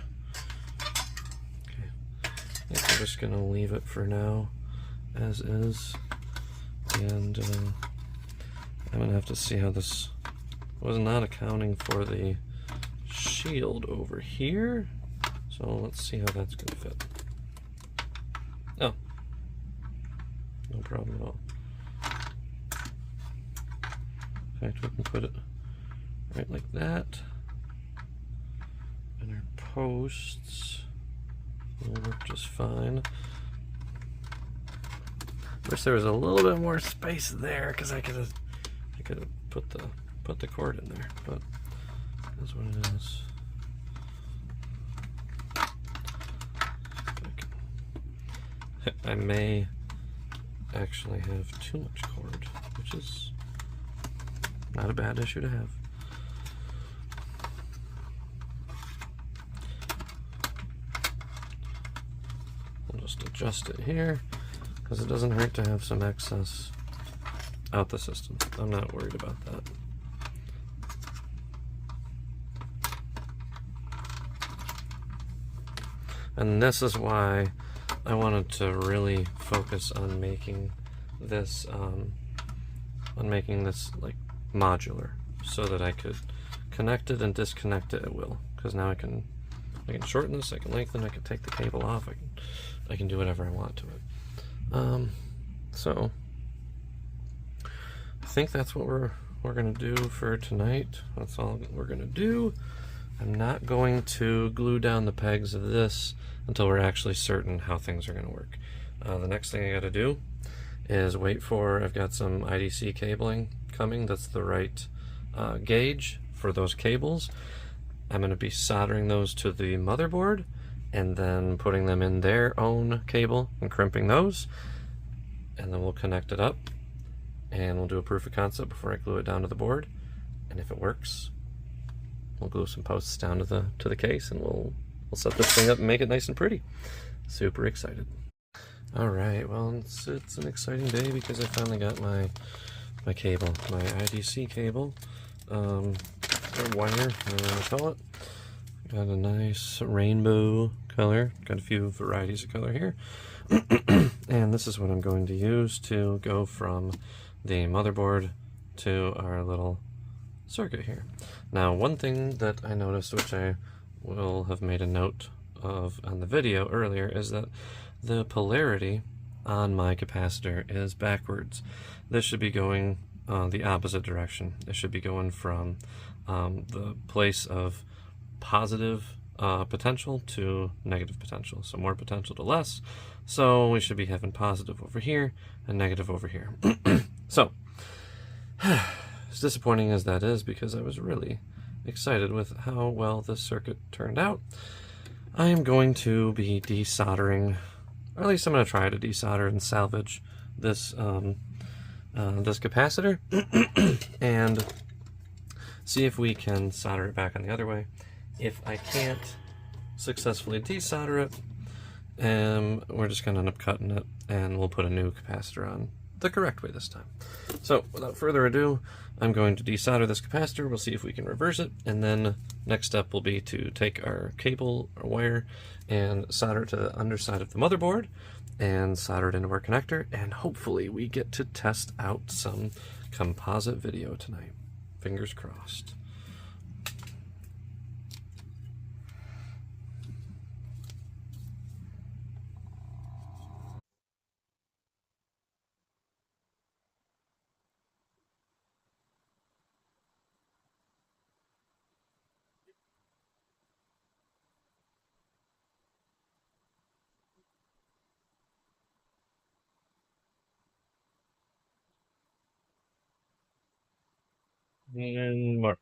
Okay, I think we're just going to leave it for now as is. And I'm going to have to see how this was not accounting for the shield over here. So let's see how that's going to fit. Oh, no problem at all. In fact, we can put it right like that. And our posts will work just fine. Wish there was a little bit more space there, because I could have put the cord in there, but that's what it is. I may actually have too much cord, which is not a bad issue to have. We'll just adjust it here, because it doesn't hurt to have some excess out the system. I'm not worried about that. And this is why I wanted to really focus on making this like modular, so that I could connect it and disconnect it at will. Because now I can shorten this, I can lengthen, I can take the cable off, I can do whatever I want to it. So I think that's what we're gonna do for tonight. That's all we're gonna do. I'm not going to glue down the pegs of this until we're actually certain how things are gonna work. The next thing I gotta do is wait for, I've got some IDC cabling coming that's the right gauge for those cables. I'm gonna be soldering those to the motherboard and then putting them in their own cable and crimping those, and then we'll connect it up and we'll do a proof of concept before I glue it down to the board. And if it works, we'll glue some posts down to the case, and we'll set this thing up and make it nice and pretty. Super excited. All right, well, it's an exciting day because I finally got my cable, my IDC cable, or wire, whatever you want to call it. Got a nice rainbow color. Got a few varieties of color here. And this is what I'm going to use to go from the motherboard to our little circuit here. Now, one thing that I noticed, which I will have made a note of on the video earlier, is that the polarity on my capacitor is backwards. This should be going the opposite direction. It should be going from the place of positive potential to negative potential. So more potential to less. So we should be having positive over here and negative over here. So, as disappointing as that is, because I was really excited with how well this circuit turned out, I am going to be desoldering, or at least I'm going to try to desolder and salvage this this capacitor. And see if we can solder it back on the other way. If I can't successfully desolder it, we're just going to end up cutting it, and we'll put a new capacitor on the correct way this time. So without further ado, I'm going to desolder this capacitor. We'll see if we can reverse it, and then next step will be to take our cable or wire and solder it to the underside of the motherboard and solder it into our connector, and hopefully we get to test out some composite video tonight. Fingers crossed. And more.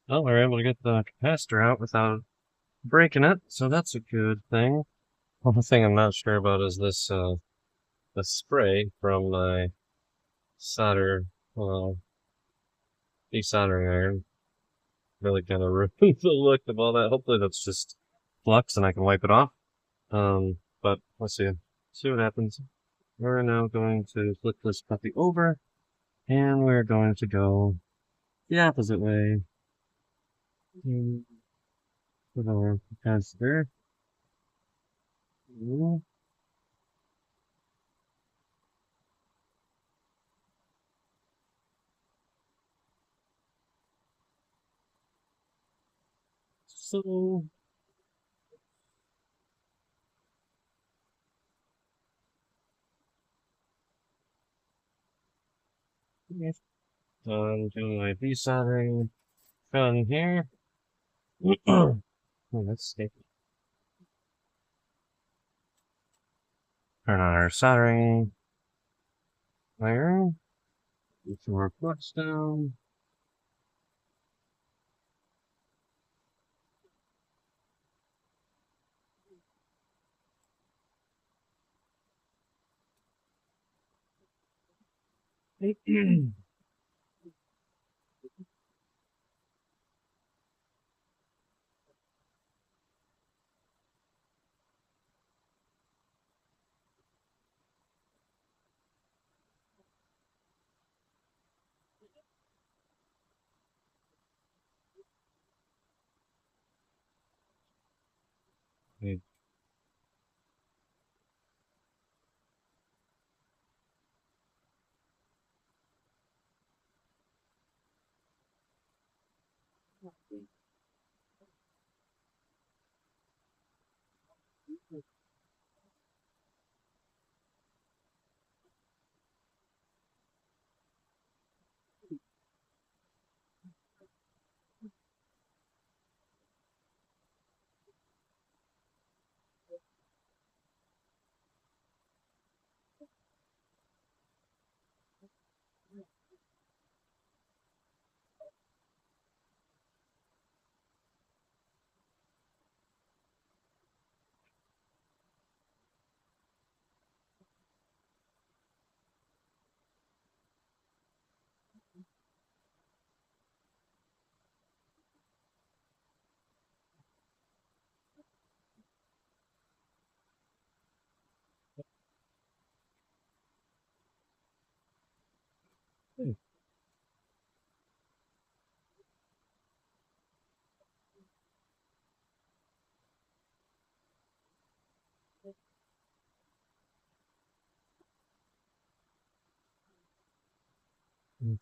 Well, we're able to get the capacitor out without breaking it, so that's a good thing. One thing I'm not sure about is this the spray from my solder, desoldering iron. Really kind of ruined the look of all that. Hopefully that's just flux and I can wipe it off. But let's see what happens. We're now going to flip this puppy over, and we're going to go the opposite way. Put our capacitor. So, yes, doing my desoldering gun here. Oh, let's see. Turn on our soldering iron. Get some more flux down.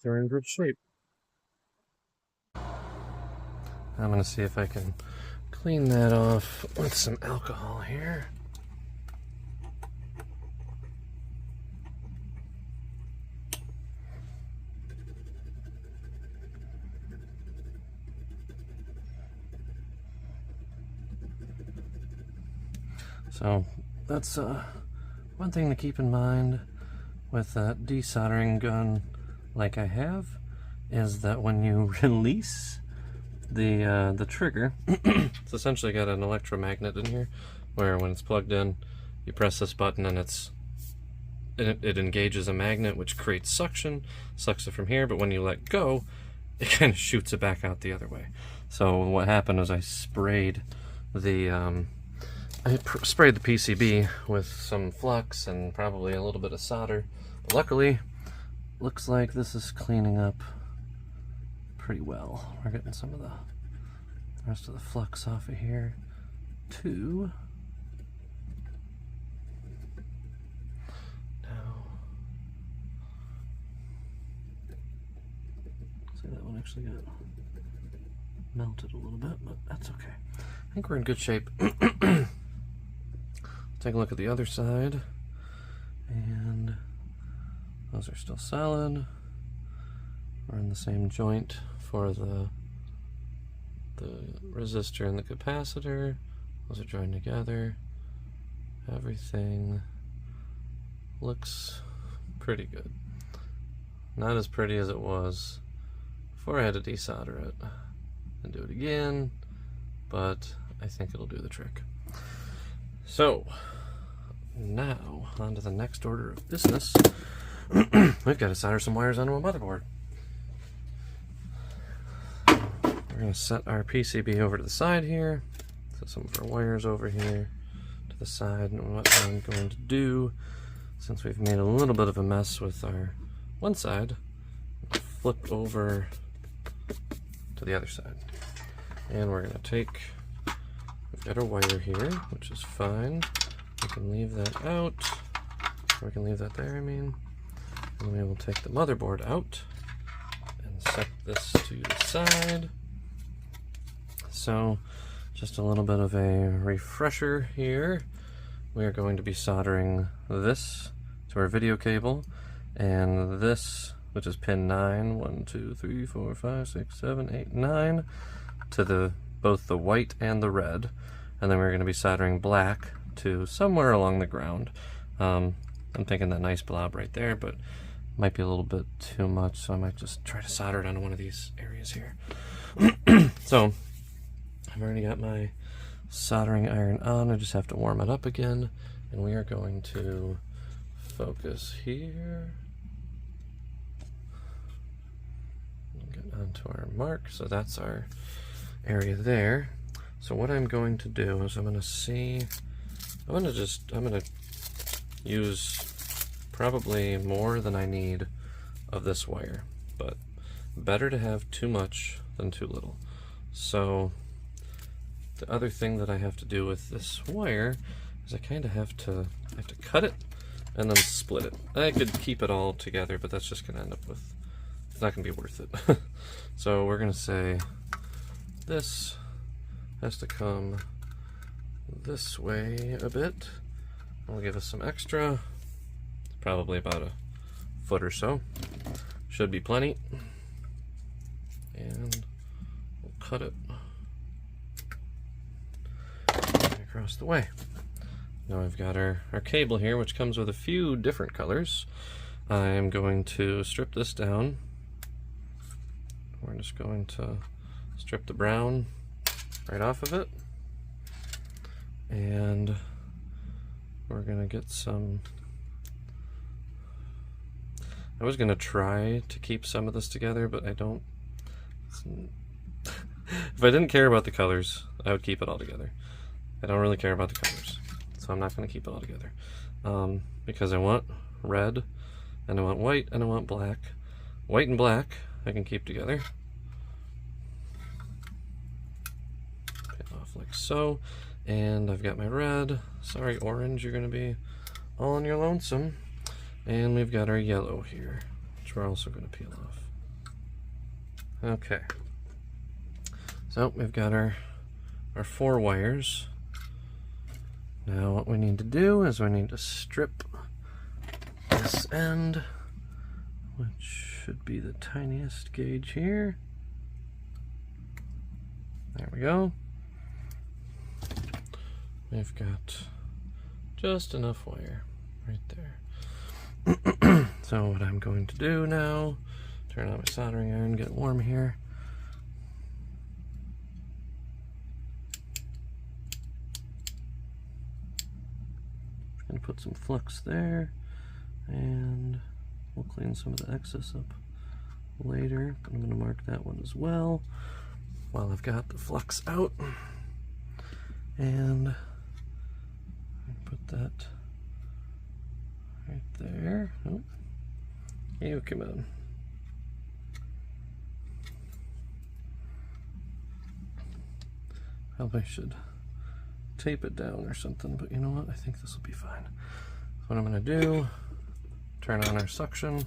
They're in good shape. I'm going to see if I can clean that off with some alcohol here. So that's one thing to keep in mind with that desoldering gun like I have, is that when you release the trigger, it's essentially got an electromagnet in here, where when it's plugged in, you press this button and it engages a magnet which creates suction, sucks it from here, but when you let go, it kind of shoots it back out the other way. So what happened was I sprayed the PCB with some flux and probably a little bit of solder, but luckily looks like this is cleaning up pretty well. We're getting some of the rest of the flux off of here too. Now, see, that one actually got melted a little bit, but that's okay. I think we're in good shape. Take a look at the other side, and those are still solid. We're in the same joint for the resistor and the capacitor. Those are joined together. Everything looks pretty good. Not as pretty as it was before I had to desolder it and do it again, but I think it'll do the trick. So now on to the next order of business. We've got to solder some wires onto a motherboard. We're going to set our PCB over to the side here, set some of our wires over here to the side, and what I'm going to do, since we've made a little bit of a mess with our one side, flip over to the other side. And we're going to take, we've got our wire here, which is fine. We can leave that out. We can leave that there, I mean. And we will take the motherboard out and set this to the side. So, just a little bit of a refresher here. We are going to be soldering this to our video cable, and this, which is pin 9, 1, 2, 3, 4, 5, 6, 7, 8, 9, to both the white and the red. And then we're going to be soldering black to somewhere along the ground. I'm thinking that nice blob right there, but might be a little bit too much, so I might just try to solder it onto one of these areas here. So I've already got my soldering iron on. I just have to warm it up again, and we are going to focus here onto our mark. So that's our area there. So what I'm going to do is I'm going to use probably more than I need of this wire, but better to have too much than too little. So the other thing that I have to do with this wire is I kind of have to cut it and then split it. I could keep it all together, but that's just going to end up with, it's not going to be worth it. So we're going to say this has to come this way a bit. I'll give us some extra, probably about a foot or so. Should be plenty. And we'll cut it across the way. Now I've got our cable here, which comes with a few different colors. I'm going to strip this down. We're just going to strip the brown right off of it. And we're going to get some... I was going to try to keep some of this together, but I don't... If I didn't care about the colors, I would keep it all together. I don't really care about the colors, so I'm not going to keep it all together. Because I want red, and I want white, and I want black. White and black I can keep together. Pin off like so. And I've got my red. Sorry, orange, you're going to be all on your lonesome. And we've got our yellow here, which we're also going to peel off. Okay. So we've got our 4 wires. Now what we need to do is we need to strip this end, which should be the tiniest gauge here. There we go. We've got just enough wire right there. So what I'm going to do now, turn on my soldering iron, get warm here. I'm going to put some flux there, and we'll clean some of the excess up later. I'm going to mark that one as well while I've got the flux out. And put that right there. Oh, you come on. Probably should tape it down or something, but you know what? I think this will be fine. So what I'm going to do, turn on our suction.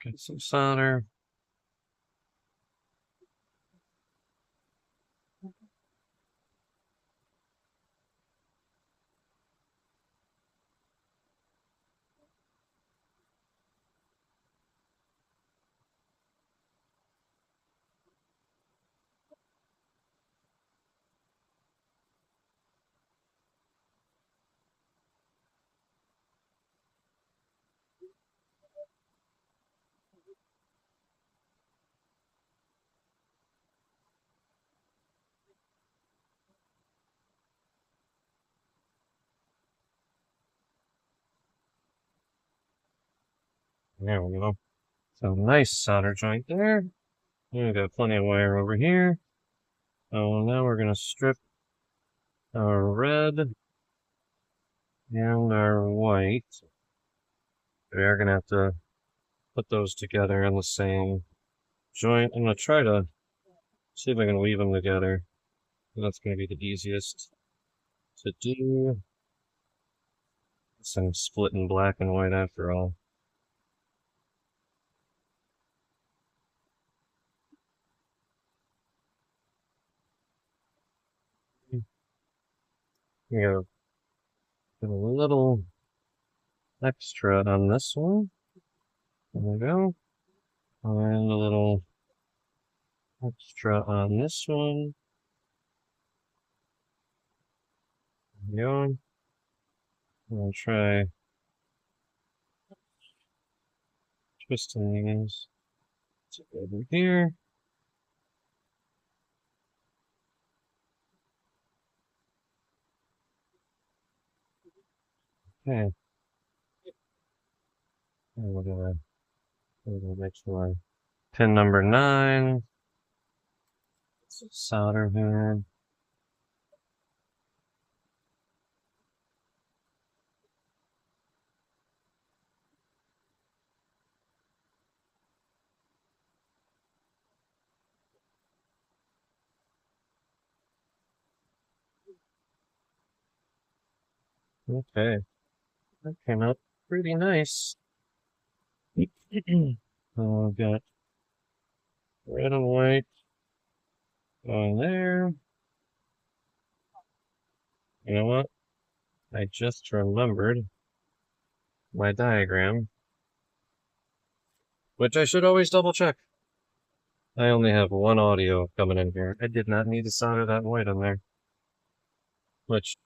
Get some solder. There we go. So nice solder joint there. We've got plenty of wire over here. So now we're going to strip our red and our white. We are going to have to put those together in the same joint. I'm going to try to see if I can weave them together. That's going to be the easiest to do. Some split in black and white after all. We got a little extra on this one. There we go. And a little extra on this one. There we go. I'm going to try twisting these over here. Okay. we're gonna make sure pin number 9. Solder here. Okay, that came out pretty nice. So I've got red and white going there. You know what? I just remembered my diagram, which I should always double check. I only have one audio coming in here. I did not need to solder that white in there, which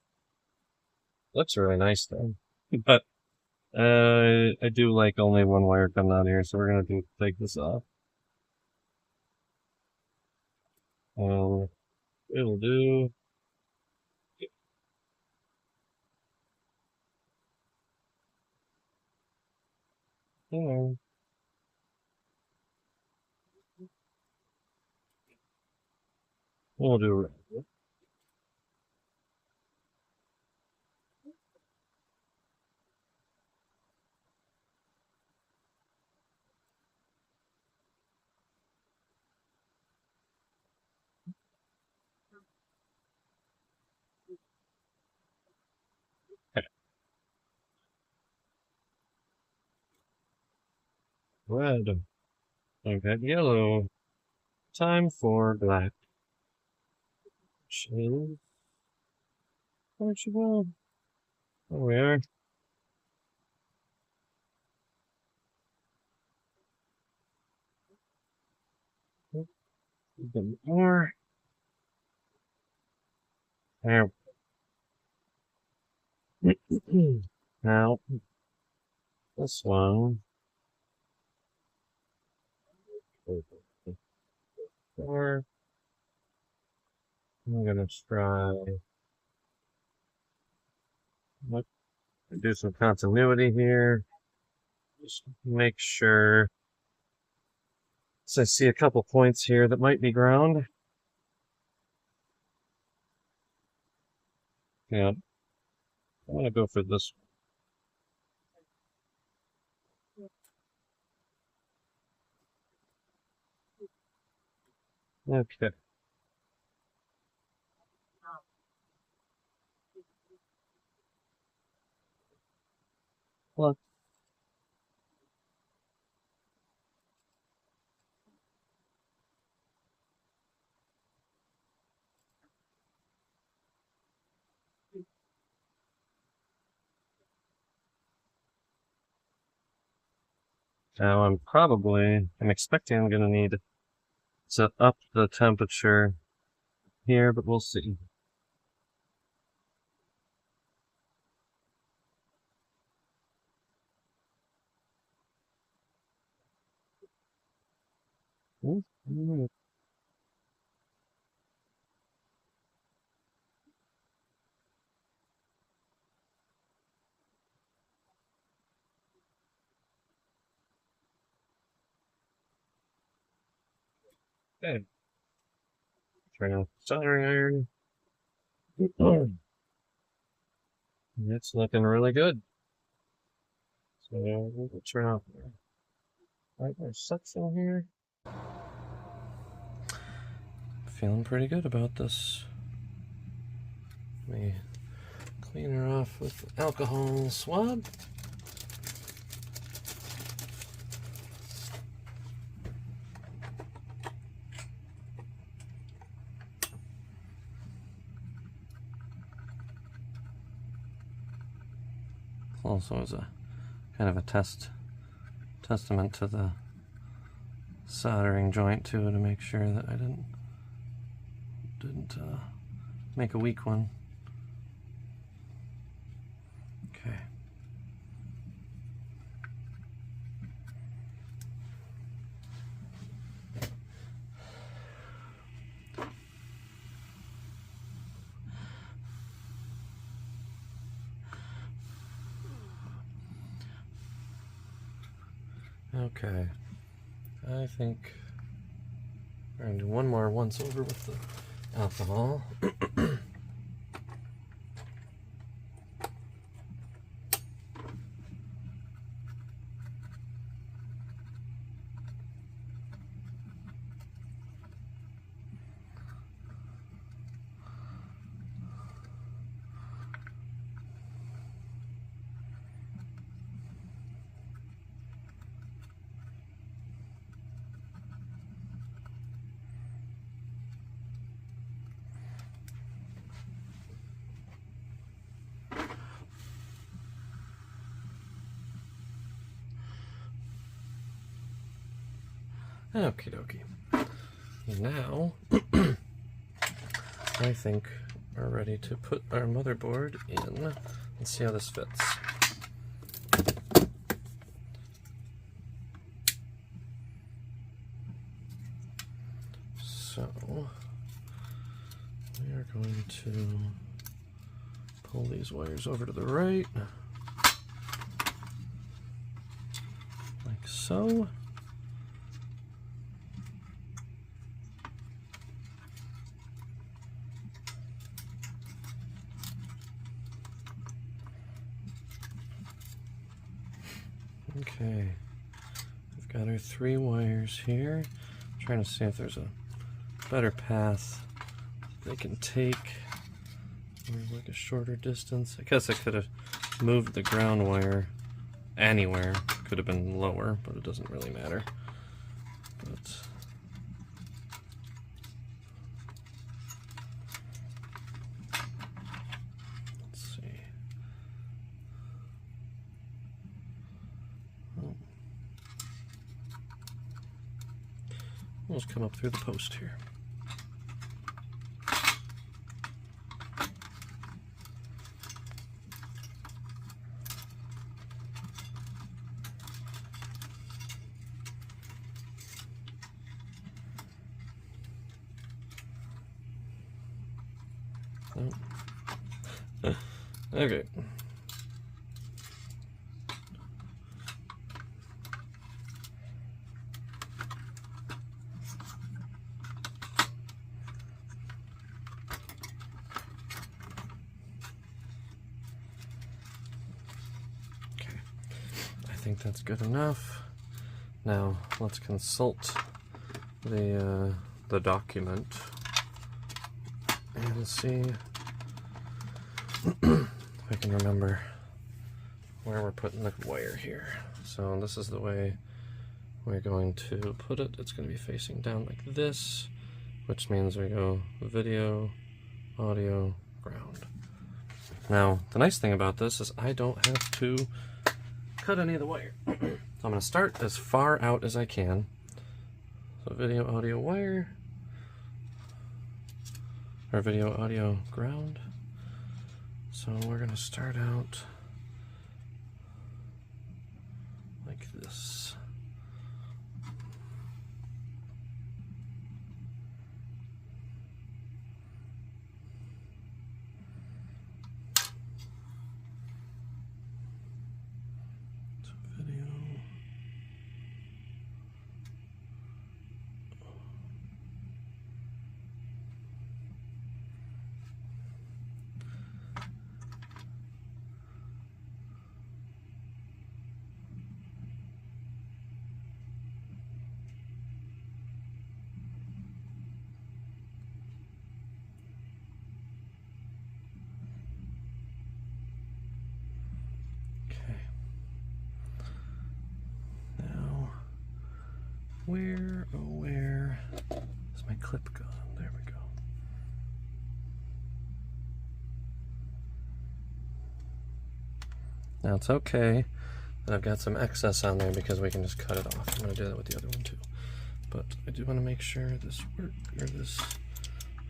looks really nice though. But I do like only one wire coming out here, so we're gonna take this off. It'll do. You we'll do it. Red. I've got yellow. Time for black. Where'd you go? There we are. A bit more. There. Now, this one. Or I'm gonna try. Do some continuity here. Just make sure. So I see a couple points here that might be ground. Yeah, I'm gonna go for this one. Okay. Well, now I'm expecting I'm gonna need to up the temperature here, but we'll see. Okay. Turn off the soldering iron. It's looking really good. So we'll turn off right our suction here. Feeling pretty good about this. Let me clean her off with alcohol swab. Also as a kind of a testament to the soldering joint too, to make sure that I didn't make a weak one. Okay. Okay, I think we're going to do one more once over with the alcohol. Okie dokie. Now, I think we're ready to put our motherboard in and see how this fits. So, we are going to pull these wires over to the right, like so. Okay, we've got our 3 wires here. I'm trying to see if there's a better path they can take, or like a shorter distance. I guess I could have moved the ground wire anywhere. Could have been lower, but it doesn't really matter. But let's see. We'll just come up through the post here. Oh. Okay. I think that's good enough. Now let's consult the document and see if I can remember where we're putting the wire here. So this is the way we're going to put it. It's going to be facing down like this, which means we go video, audio, ground. Now the nice thing about this is I don't have to cut any of the wire. So I'm going to start as far out as I can. So video, audio, wire, or video, audio, ground. So we're going to start out like this. Where is my clip gone? There we go. Now it's okay that I've got some excess on there because we can just cut it off. I'm going to do that with the other one too. But I do want to make sure this works, or this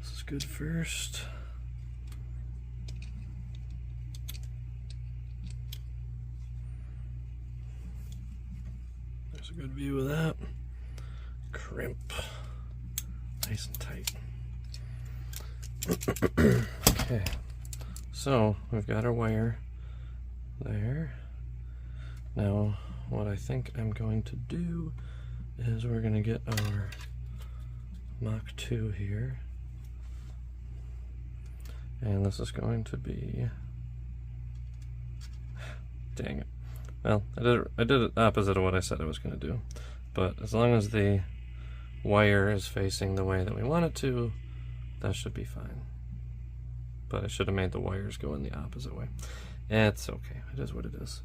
is good first. There's a good view of that. Crimp. Nice and tight. Okay, so we've got our wire there. Now what I think I'm going to do is we're going to get our Mach 2 here. And this is going to be... Dang it. Well, I did it opposite of what I said I was going to do. But as long as the wire is facing the way that we want it to, that should be fine. But I should have made the wires go in the opposite way. It's okay. It is what it is.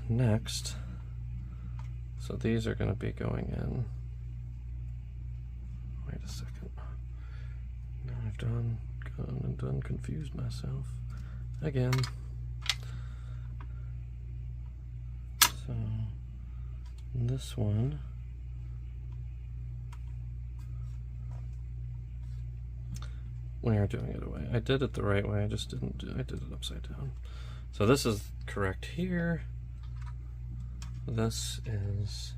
Next, so these are going to be going in. Wait a second. Now I've gone and confused myself again. So this one, we are doing it away. I did it the right way, I just didn't do, I did it upside down. So this is correct here. This is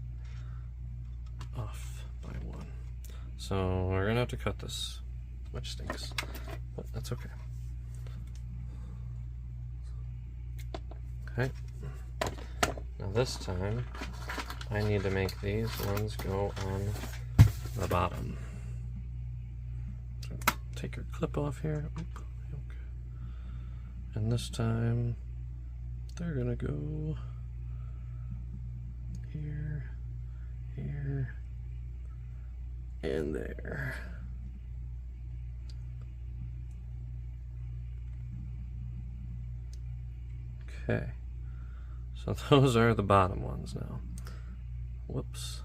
off by 1. So we're gonna have to cut this, which stinks, but that's okay. Okay. Now this time, I need to make these ones go on the bottom. So take your clip off here. Oop, okay. And this time, they're gonna go here, here, and there. Okay. So those are the bottom ones now. Whoops.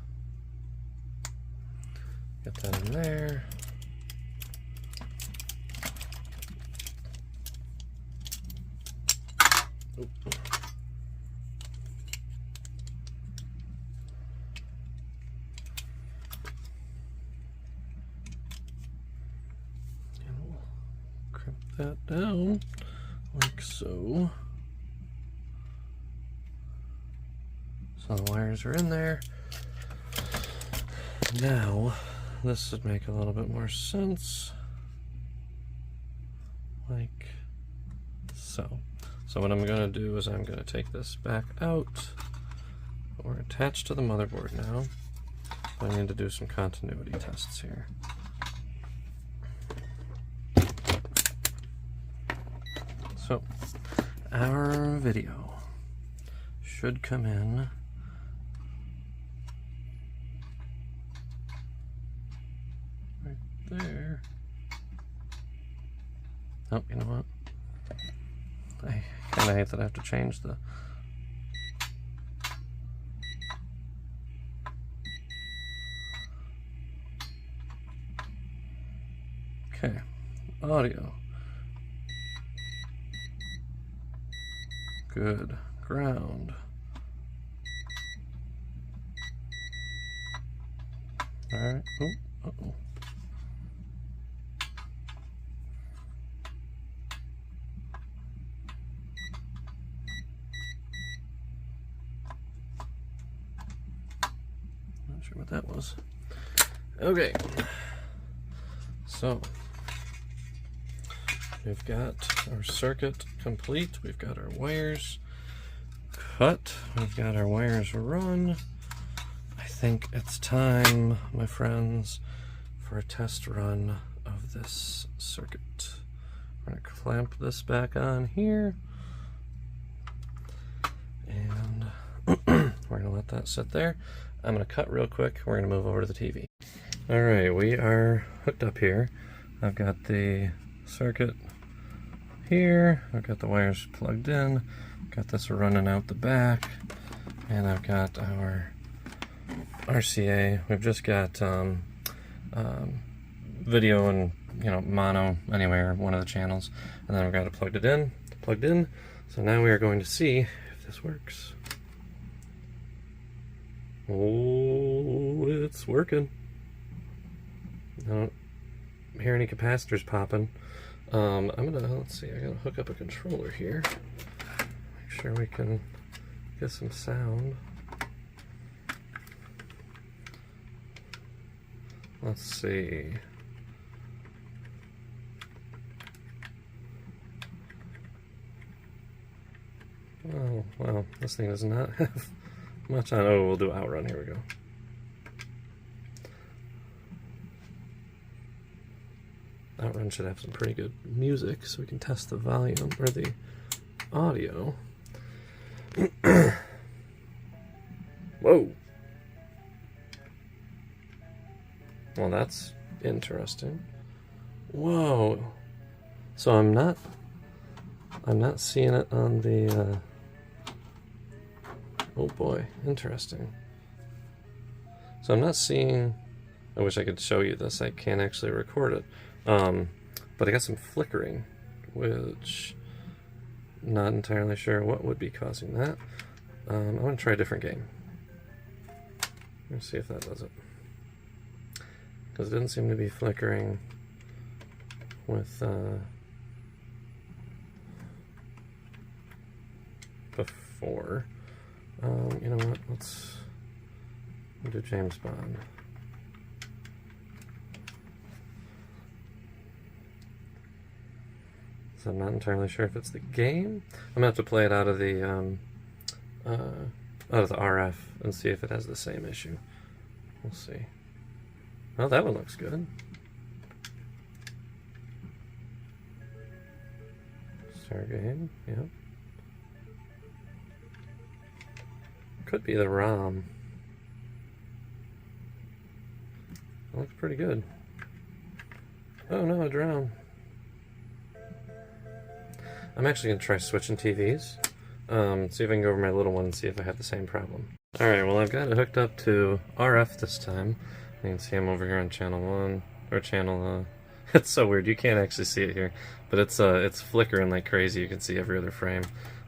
Get that in there. Oop. And we'll crimp that down like so. So the wires are in there. Now, this would make a little bit more sense. Like so. So what I'm going to do is I'm going to take this back out. We're attached to the motherboard now. I need to do some continuity tests here. So, our video should come in there. Oh, you know what? I kind of hate that I have to change the... Okay, audio. Good. Ground. Alright. Oh, uh-oh. Not sure what that was. Okay. So, we've got our circuit complete. We've got our wires cut. We've got our wires run. I think it's time, my friends, for a test run of this circuit. We're going to clamp this back on here. And we're going to let that sit there. I'm going to cut real quick. We're going to move over to the TV. Alright, we are hooked up here. I've got the circuit here. I've got the wires plugged in. Got this running out the back. And I've got our RCA. We've just got video and mono anywhere, one of the channels. And then we've got it plugged in. So now we are going to see if this works. Oh, it's working. I don't hear any capacitors popping. Let's see, I gotta hook up a controller here. Make sure we can get some sound. Let's see. Oh, wow, this thing does not have much on. Oh, we'll do outrun. Here we go. Outrun should have some pretty good music so we can test the volume or the audio. Whoa! Well, that's interesting. Whoa! So I'm not seeing it on the. Oh boy, interesting. So I'm not seeing. I wish I could show you this. I can't actually record it. But I got some flickering, which not entirely sure what would be causing that. I'm going to try a different game. Let's see if that does it. Because it didn't seem to be flickering with before. You know what? Let's do James Bond. So I'm not entirely sure if it's the game. I'm gonna have to play it out of the RF and see if it has the same issue. We'll see. Oh, that one looks good. Start game. Yep. Could be the ROM. That looks pretty good. Oh no, I drowned. I'm actually going to try switching TVs. See if I can go over my little one and see if I have the same problem. Alright, well I've got it hooked up to RF this time. You can see I'm over here on channel 1, or channel, it's so weird, you can't actually see it here. But it's flickering like crazy, you can see every other frame.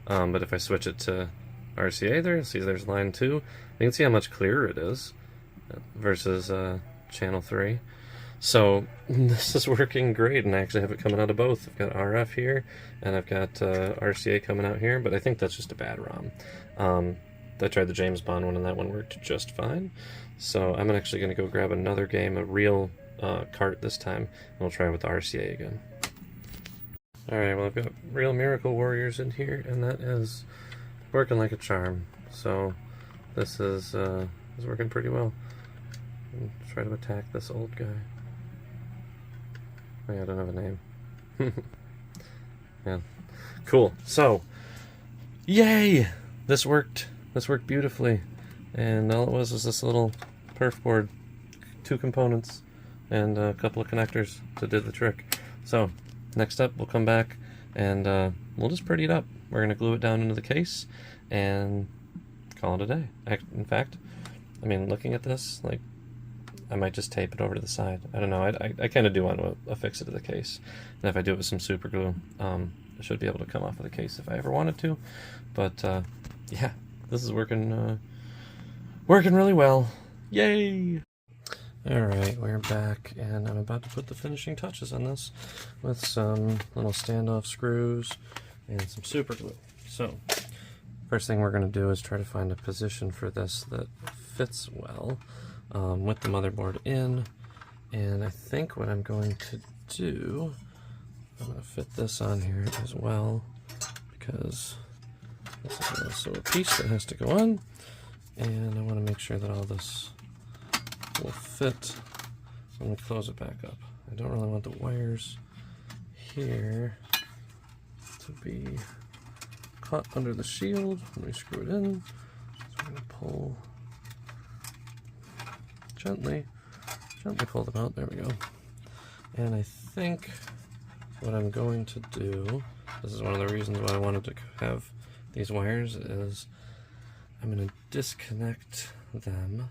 But if I switch it to RCA there, see there's line 2. You can see how much clearer it is versus channel 3. So this is working great, and I actually have it coming out of both. I've got RF here, and I've got RCA coming out here, but I think that's just a bad ROM. I tried the James Bond one, and that one worked just fine. So I'm actually going to go grab another game, a real cart this time, and we'll try it with the RCA again. Alright, well I've got Real Miracle Warriors in here, and that is working like a charm. So this is working pretty well. And try to attack this old guy. Oh, yeah, I don't have a name. Yeah. Cool. So, yay! This worked. This worked beautifully. And all it was this little perf board, 2 components, and a couple of connectors to do the trick. So, next up, we'll come back and we'll just pretty it up. We're going to glue it down into the case and call it a day. In fact, I mean, looking at this, like, I might just tape it over to the side. I don't know. I kind of do want to affix it to the case. And if I do it with some super glue, it should be able to come off of the case if I ever wanted to. But yeah, this is working really well. Yay! Alright, we're back, and I'm about to put the finishing touches on this with some little standoff screws and some super glue. So, first thing we're going to do is try to find a position for this that fits well. With the motherboard in, and I think what I'm going to do, I'm going to fit this on here as well, because this is also a piece that has to go on, and I want to make sure that all this will fit. Let me close it back up. I don't really want the wires here to be caught under the shield when we screw it in, so I'm going to pull gently pull them out. There we go. And I think what I'm going to do, this is one of the reasons why I wanted to have these wires, is I'm going to disconnect them.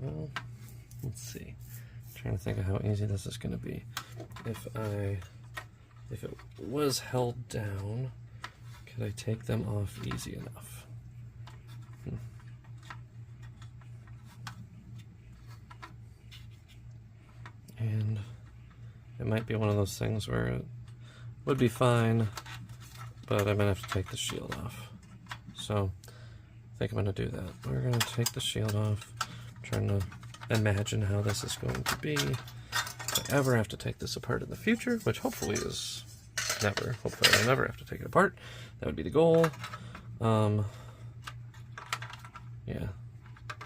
Well, let's see. I'm trying to think of how easy this is going to be. If it was held down, could I take them off easy enough? And it might be one of those things where it would be fine, but I'm going to have to take the shield off. So I think I'm going to do that. We're going to take the shield off. I'm trying to imagine how this is going to be if I ever have to take this apart in the future, which hopefully is never. Hopefully I'll never have to take it apart. That would be the goal. Yeah,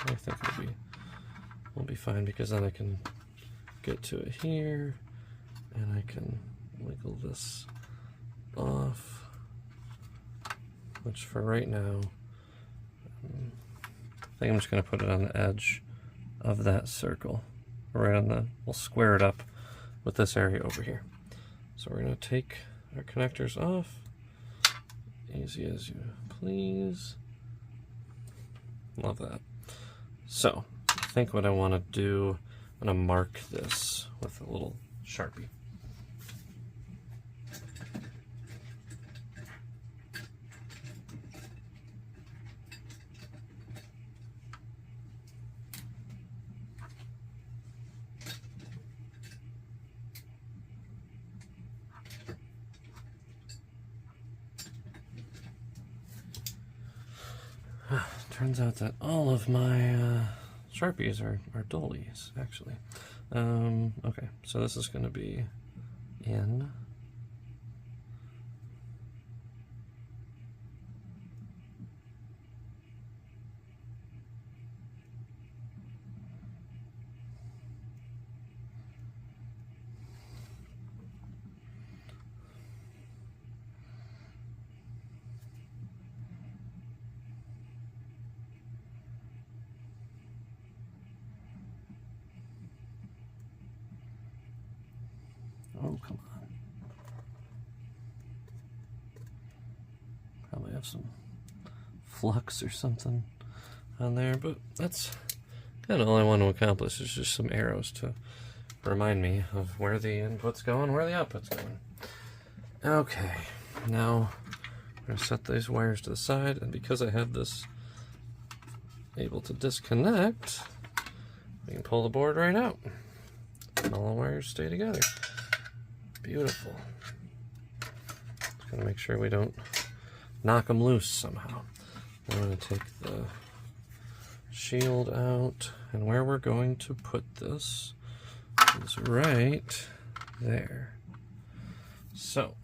I think we'll be fine, because then I can get to it here and I can wiggle this off, which for right now, I think I'm just going to put it on the edge of that circle, right on the, we'll square it up with this area over here. So we're going to take our connectors off, easy as you please. Love that. So I think what I want to do, I'm going to mark this with a little Sharpie. Turns out that all of my Sharpies are dollies, actually. Okay, so this is going to be in. Oh, come on. Probably have some flux or something on there, but that's kind of all I want to accomplish, is just some arrows to remind me of where the input's going, where the output's going. Okay, now I'm going to set these wires to the side, and because I have this able to disconnect, we can pull the board right out. All the wires stay together. Beautiful. Just gonna make sure we don't knock them loose somehow. I'm gonna take the shield out, and where we're going to put this is right there. So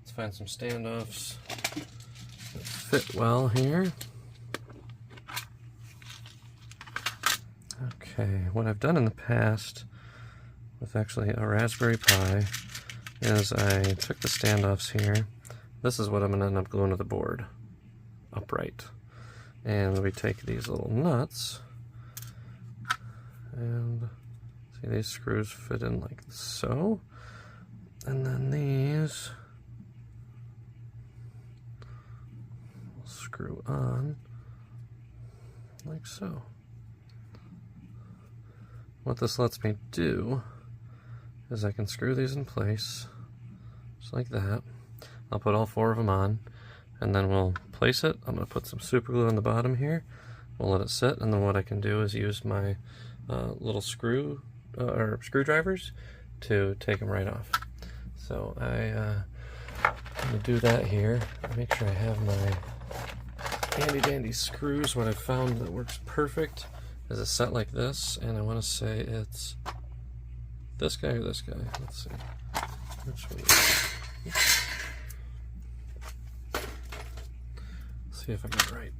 let's find some standoffs that fit well here. Okay, what I've done in the past with actually a Raspberry Pi is I took the standoffs here. This is what I'm going to end up gluing to the board, upright. And we take these little nuts, and see, these screws fit in like so. And then these will screw on like so. What this lets me do is I can screw these in place, just like that. I'll put all 4 of them on, and then we'll place it. I'm going to put some super glue on the bottom here. We'll let it sit, and then what I can do is use my little screwdrivers to take them right off. So I'm going to do that here. Make sure I have my handy dandy screws. What I've found that works perfect is a set like this, and I want to say it's this guy or this guy. Let's see. Which one is it? See if I got it right.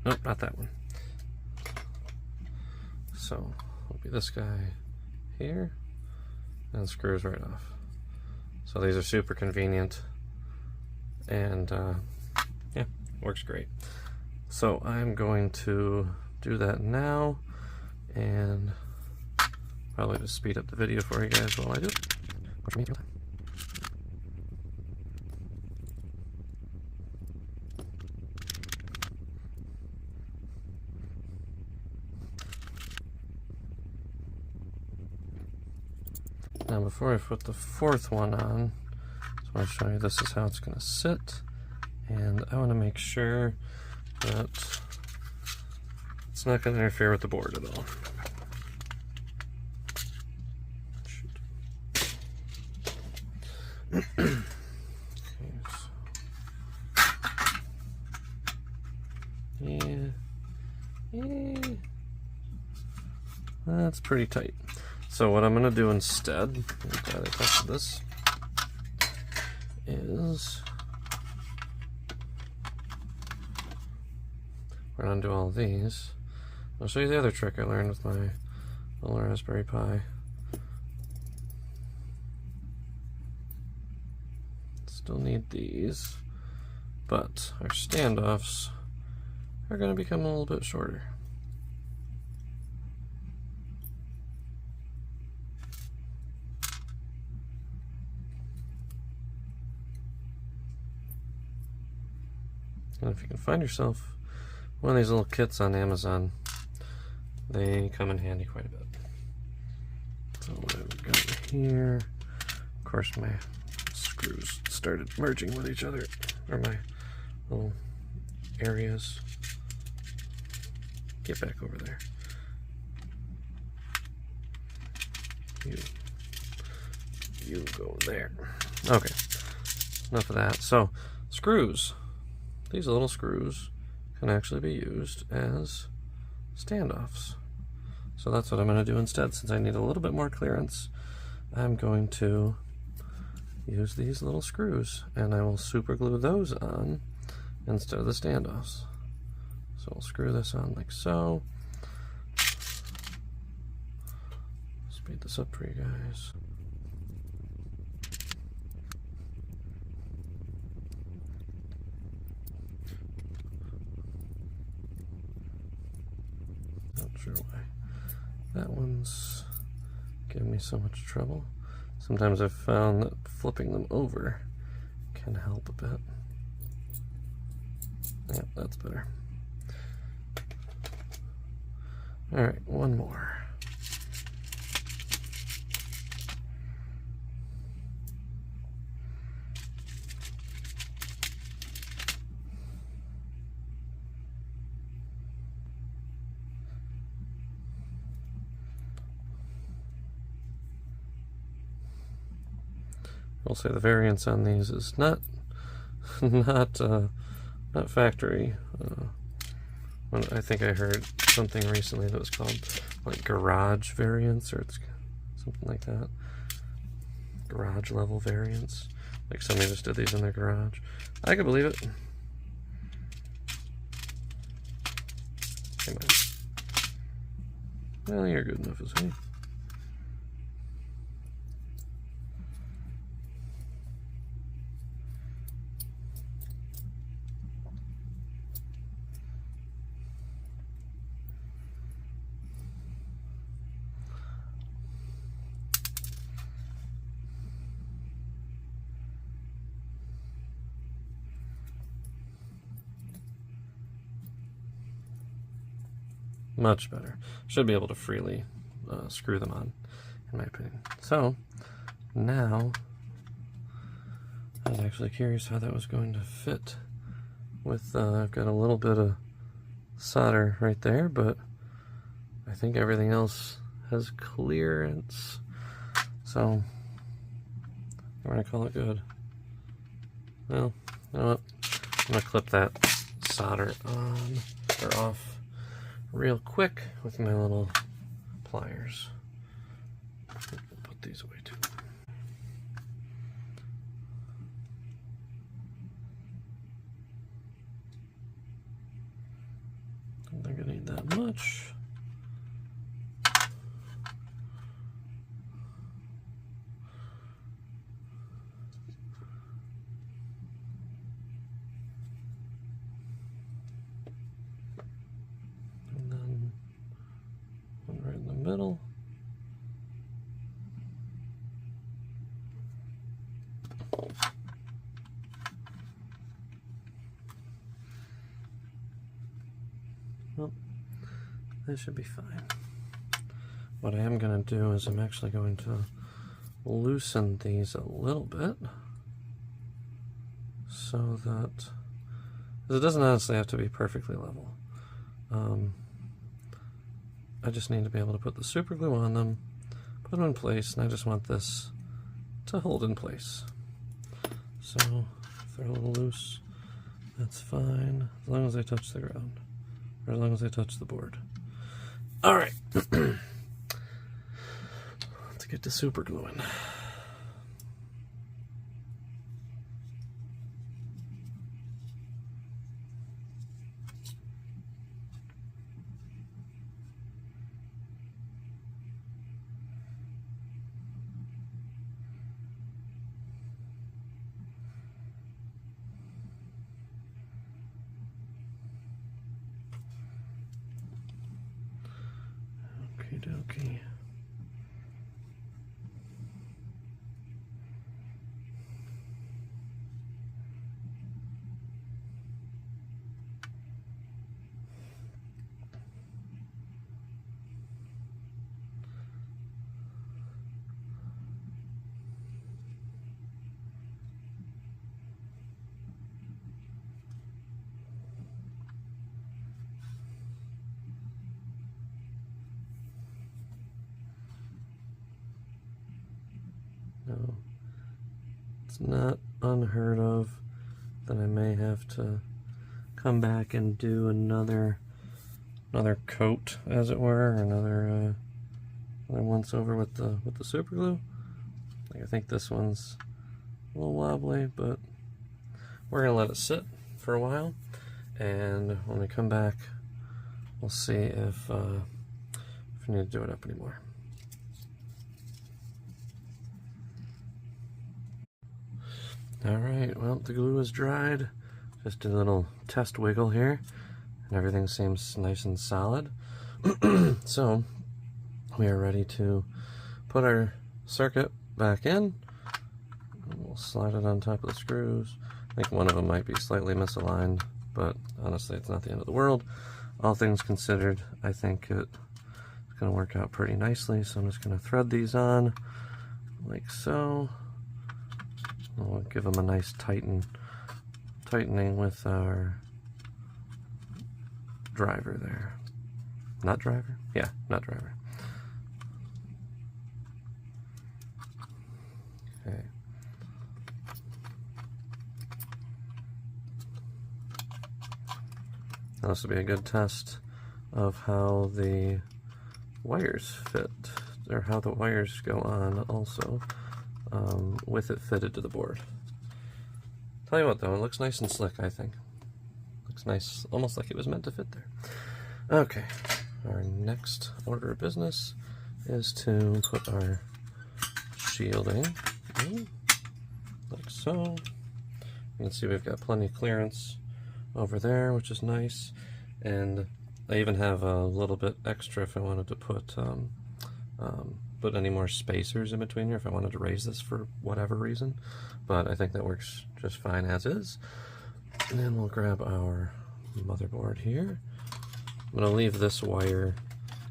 Nope, not that one. So it'll be this guy here, and screws right off. So these are super convenient, and yeah, works great. So I'm going to do that now, and probably just speed up the video for you guys while I do it. Now before I put the 4th one on, I just want to show you this is how it's going to sit, and I want to make sure that it's not going to interfere with the board at all. Yeah. That's pretty tight. So what I'm going to do instead, I'm glad I tested this. is we're going to undo all of these. I'll show you the other trick I learned with my little Raspberry Pi. Still need these, but our standoffs are going to become a little bit shorter. And if you can find yourself one of these little kits on Amazon, they come in handy quite a bit. So what I've got here, of course my screws started merging with each other, or my little areas. Get back over there. You go there. Okay, enough of that. So screws. These little screws can actually be used as standoffs. So that's what I'm going to do instead. Since I need a little bit more clearance, I'm going to use these little screws, and I will super glue those on instead of the standoffs. So I'll screw this on like so. Speed this up for you guys. Not sure why that one's giving me so much trouble. Sometimes I've found that flipping them over can help a bit. Yeah, that's better. Alright, one more. I'll say the variance on these is not factory. I think I heard something recently that was called like garage variance, or it's something like that. Garage level variance. Like somebody just did these in their garage. I could believe it. Come on. Well, you're good enough as me. Much better. Should be able to freely screw them on, in my opinion. So, now, I was actually curious how that was going to fit with, I've got a little bit of solder right there, but I think everything else has clearance. So, we're going to call it good. Well, you know what? I'm going to clip that solder on, or off, real quick with my little pliers. Put these away too. Don't think I need that much. Middle. Well, that should be fine. What I am going to do is I'm actually going to loosen these a little bit so that, because it doesn't honestly have to be perfectly level. I just need to be able to put the super glue on them, put them in place, and I just want this to hold in place. So, if they're a little loose, that's fine, as long as they touch the ground, or as long as they touch the board. Alright, let's get to super gluing. Okay. No, it's not unheard of that I may have to come back and do another coat, as it were, or another once over with the super glue. Like, I think this one's a little wobbly, but we're gonna let it sit for a while, and when we come back, we'll see if we need to do it up anymore. Alright, well, the glue is dried. Just did a little test wiggle here, and everything seems nice and solid. So, we are ready to put our circuit back in. We'll slide it on top of the screws. I think one of them might be slightly misaligned, but honestly, it's not the end of the world. All things considered, I think it's going to work out pretty nicely, so I'm just going to thread these on like so. We'll give them a nice tightening with our driver there. Not driver? Yeah, not driver. Okay. This will be a good test of how the wires fit, or how the wires go on also. With it fitted to the board. Tell you what though, it looks nice and slick, I think. Looks nice, almost like it was meant to fit there. Okay, our next order of business is to put our shielding in, like so. You can see we've got plenty of clearance over there, which is nice. And I even have a little bit extra if I wanted to put any more spacers in between here if I wanted to raise this for whatever reason, but I think that works just fine as is. And then we'll grab our motherboard here. I'm going to leave this wire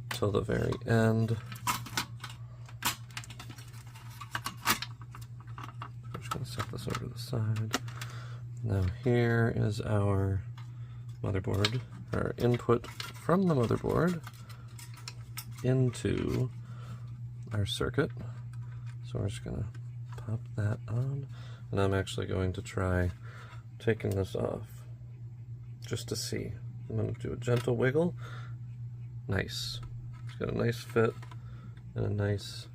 till the very end. I'm just going to set this over to the side. Now here is our motherboard, our input from the motherboard into our circuit. So we're just gonna pop that on, and I'm actually going to try taking this off just to see. I'm gonna do a gentle wiggle. Nice. It's got a nice fit and a nice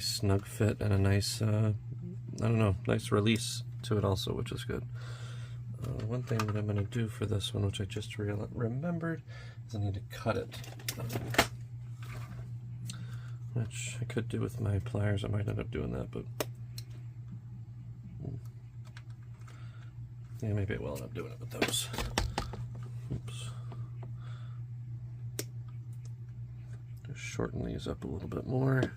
snug fit and a nice I don't know, nice release to it also, which is good. One thing that I'm gonna do for this one, which I just remembered, is I need to cut it. Which I could do with my pliers. I might end up doing that, but yeah, maybe I will end up doing it with those. Oops. Just shorten these up a little bit more.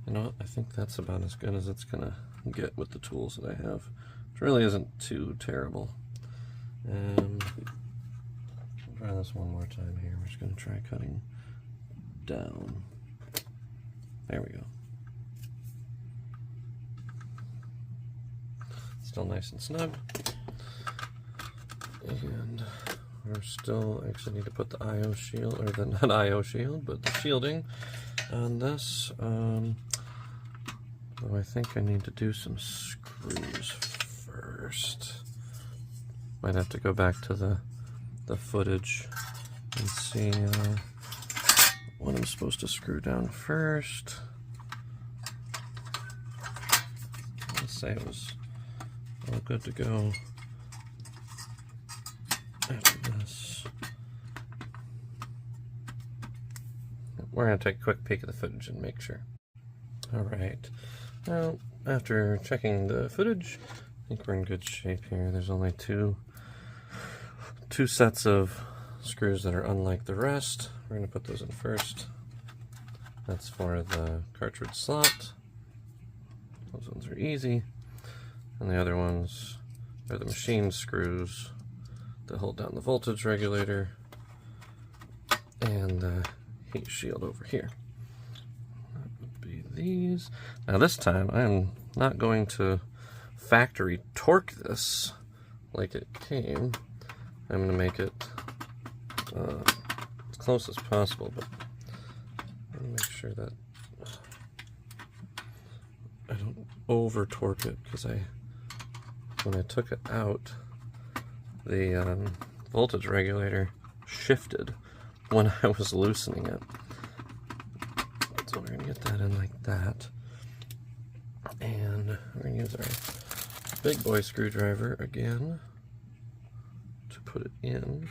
You know what, I think that's about as good as it's gonna get with the tools that I have, which really isn't too terrible. I'll try this one more time here. We're just gonna try cutting down. There we go. Still nice and snug. And we're still, actually need to put the IO shield, or the, not IO shield, but the shielding on this. So I think I need to do some screws first. Might have to go back to the footage and see what I'm supposed to screw down first. Let's say it was all good to go after this. we're going to take a quick peek at the footage and make sure. Alright, now after checking the footage, I think we're in good shape here. There's only two sets of screws that are unlike the rest. We're going to put those in first. That's for the cartridge slot. Those ones are easy. And the other ones are the machine screws that hold down the voltage regulator and the heat shield over here. That would be these. Now this time I am not going to factory torque this like it came. I'm going to make it as close as possible, but I'm going to make sure that I don't over torque it, because when I took it out, the voltage regulator shifted when I was loosening it. So we're going to get that in like that. And we're going to use our big boy screwdriver again to put it in.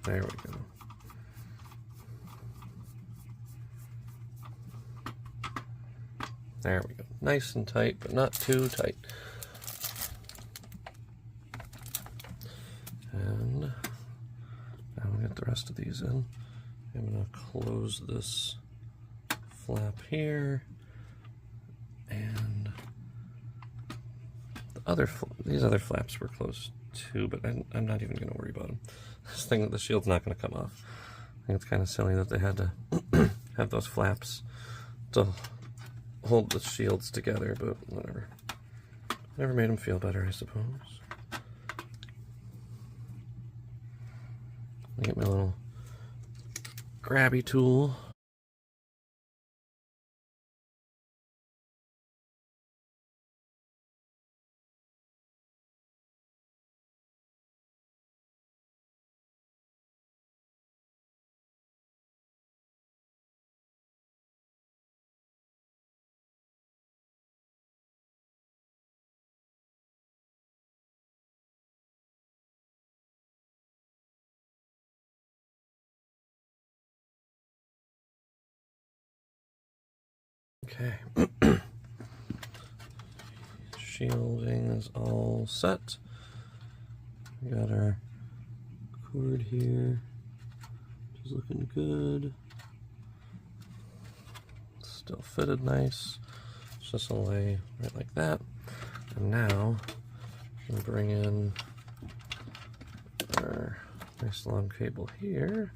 There we go. There we go. Nice and tight, but not too tight. And now we'll get the rest of these in. I'm going to close this flap here, and these other flaps were closed too, but I'm not even going to worry about them. The shield's not going to come off. I think it's kind of silly that they had to have those flaps to hold the shields together, but whatever. Never made them feel better, I suppose. Let me get my little grabby tool. Okay. Shielding is all set. We got our cord here, which is looking good. Still fitted nice. It's just a lay right like that. And now we'll bring in our nice long cable here.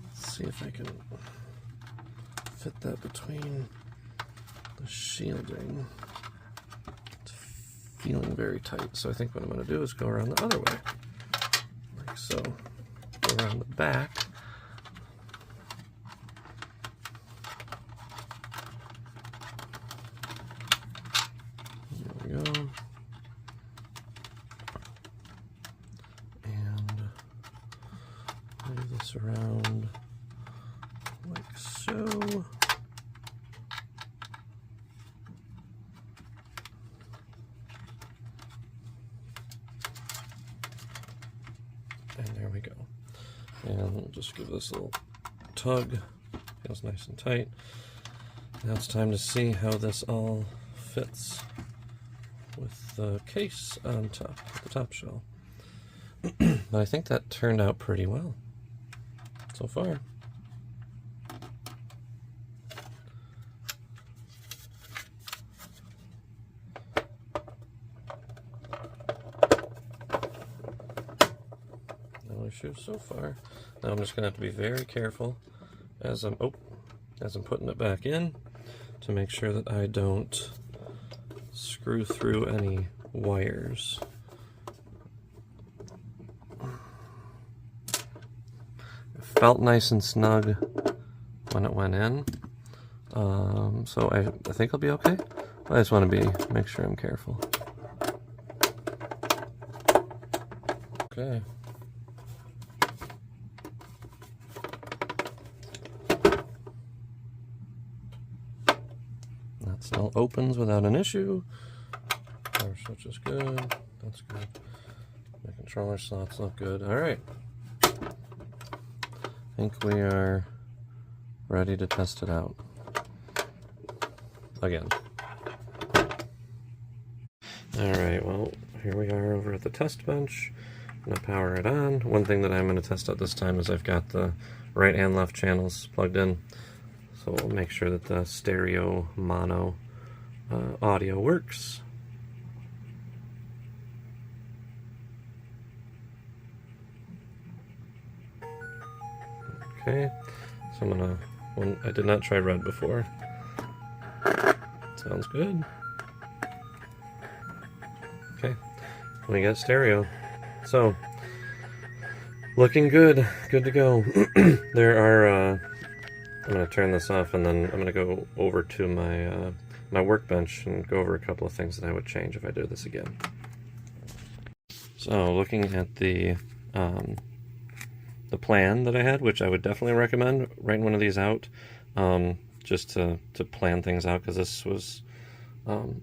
Let's see if I can fit that between the shielding. It's feeling very tight, so I think what I'm going to do is go around the other way, like so. Go around the back. There we go. And move this around like so. And there we go. And we'll just give this a little tug. Feels nice and tight. Now it's time to see how this all fits with the case on top, the top shell. But I think that turned out pretty well so far. No issues so far. Now I'm just gonna have to be very careful as I'm putting it back in to make sure that I don't screw through any wires. It felt nice and snug when it went in, so I think I'll be okay. I just want to make sure I'm careful. Okay. That still opens without an issue. Power switch is good. That's good. My controller slots look good. Alright. I think we are ready to test it out. Again. Alright, well, here we are over at the test bench. I'm going to power it on. One thing that I'm going to test out this time is I've got the right and left channels plugged in. So we'll make sure that the stereo mono audio works. Okay, so I'm gonna, I did not try red before. Sounds good. Okay, we got stereo. So, looking good, good to go. There are, I'm gonna turn this off and then I'm gonna go over to my, my workbench and go over a couple of things that I would change if I do this again. So, looking at the plan that I had, which I would definitely recommend writing one of these out, just to plan things out, because this was,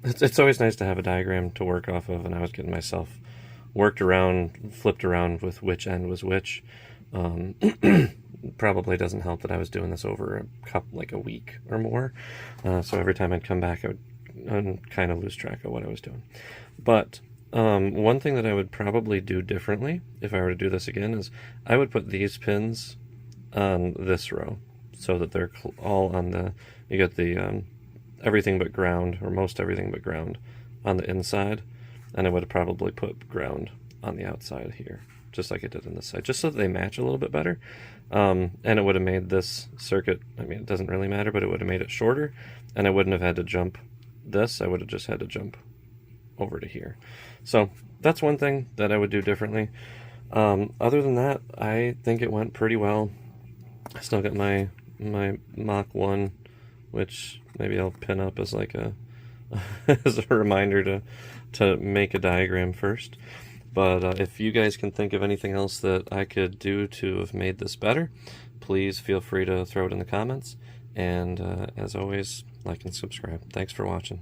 it's always nice to have a diagram to work off of, and I was getting myself worked around, flipped around with which end was which. Probably doesn't help that I was doing this over like a week or more, so every time I'd come back I'd kind of lose track of what I was doing. But one thing that I would probably do differently if I were to do this again is I would put these pins on this row so that they're all on the, you get the everything but ground, or most everything but ground, on the inside, and I would have probably put ground on the outside here, just like I did on this side, just so that they match a little bit better. And it would have made this circuit, I mean, it doesn't really matter, but it would have made it shorter, and I wouldn't have had to jump this, I would have just had to jump over to here. So that's one thing that I would do differently. Other than that, I think it went pretty well. I still got my Mach 1, which maybe I'll pin up as like a as a reminder to make a diagram first. But if you guys can think of anything else that I could do to have made this better, please feel free to throw it in the comments. And as always, like and subscribe. Thanks for watching.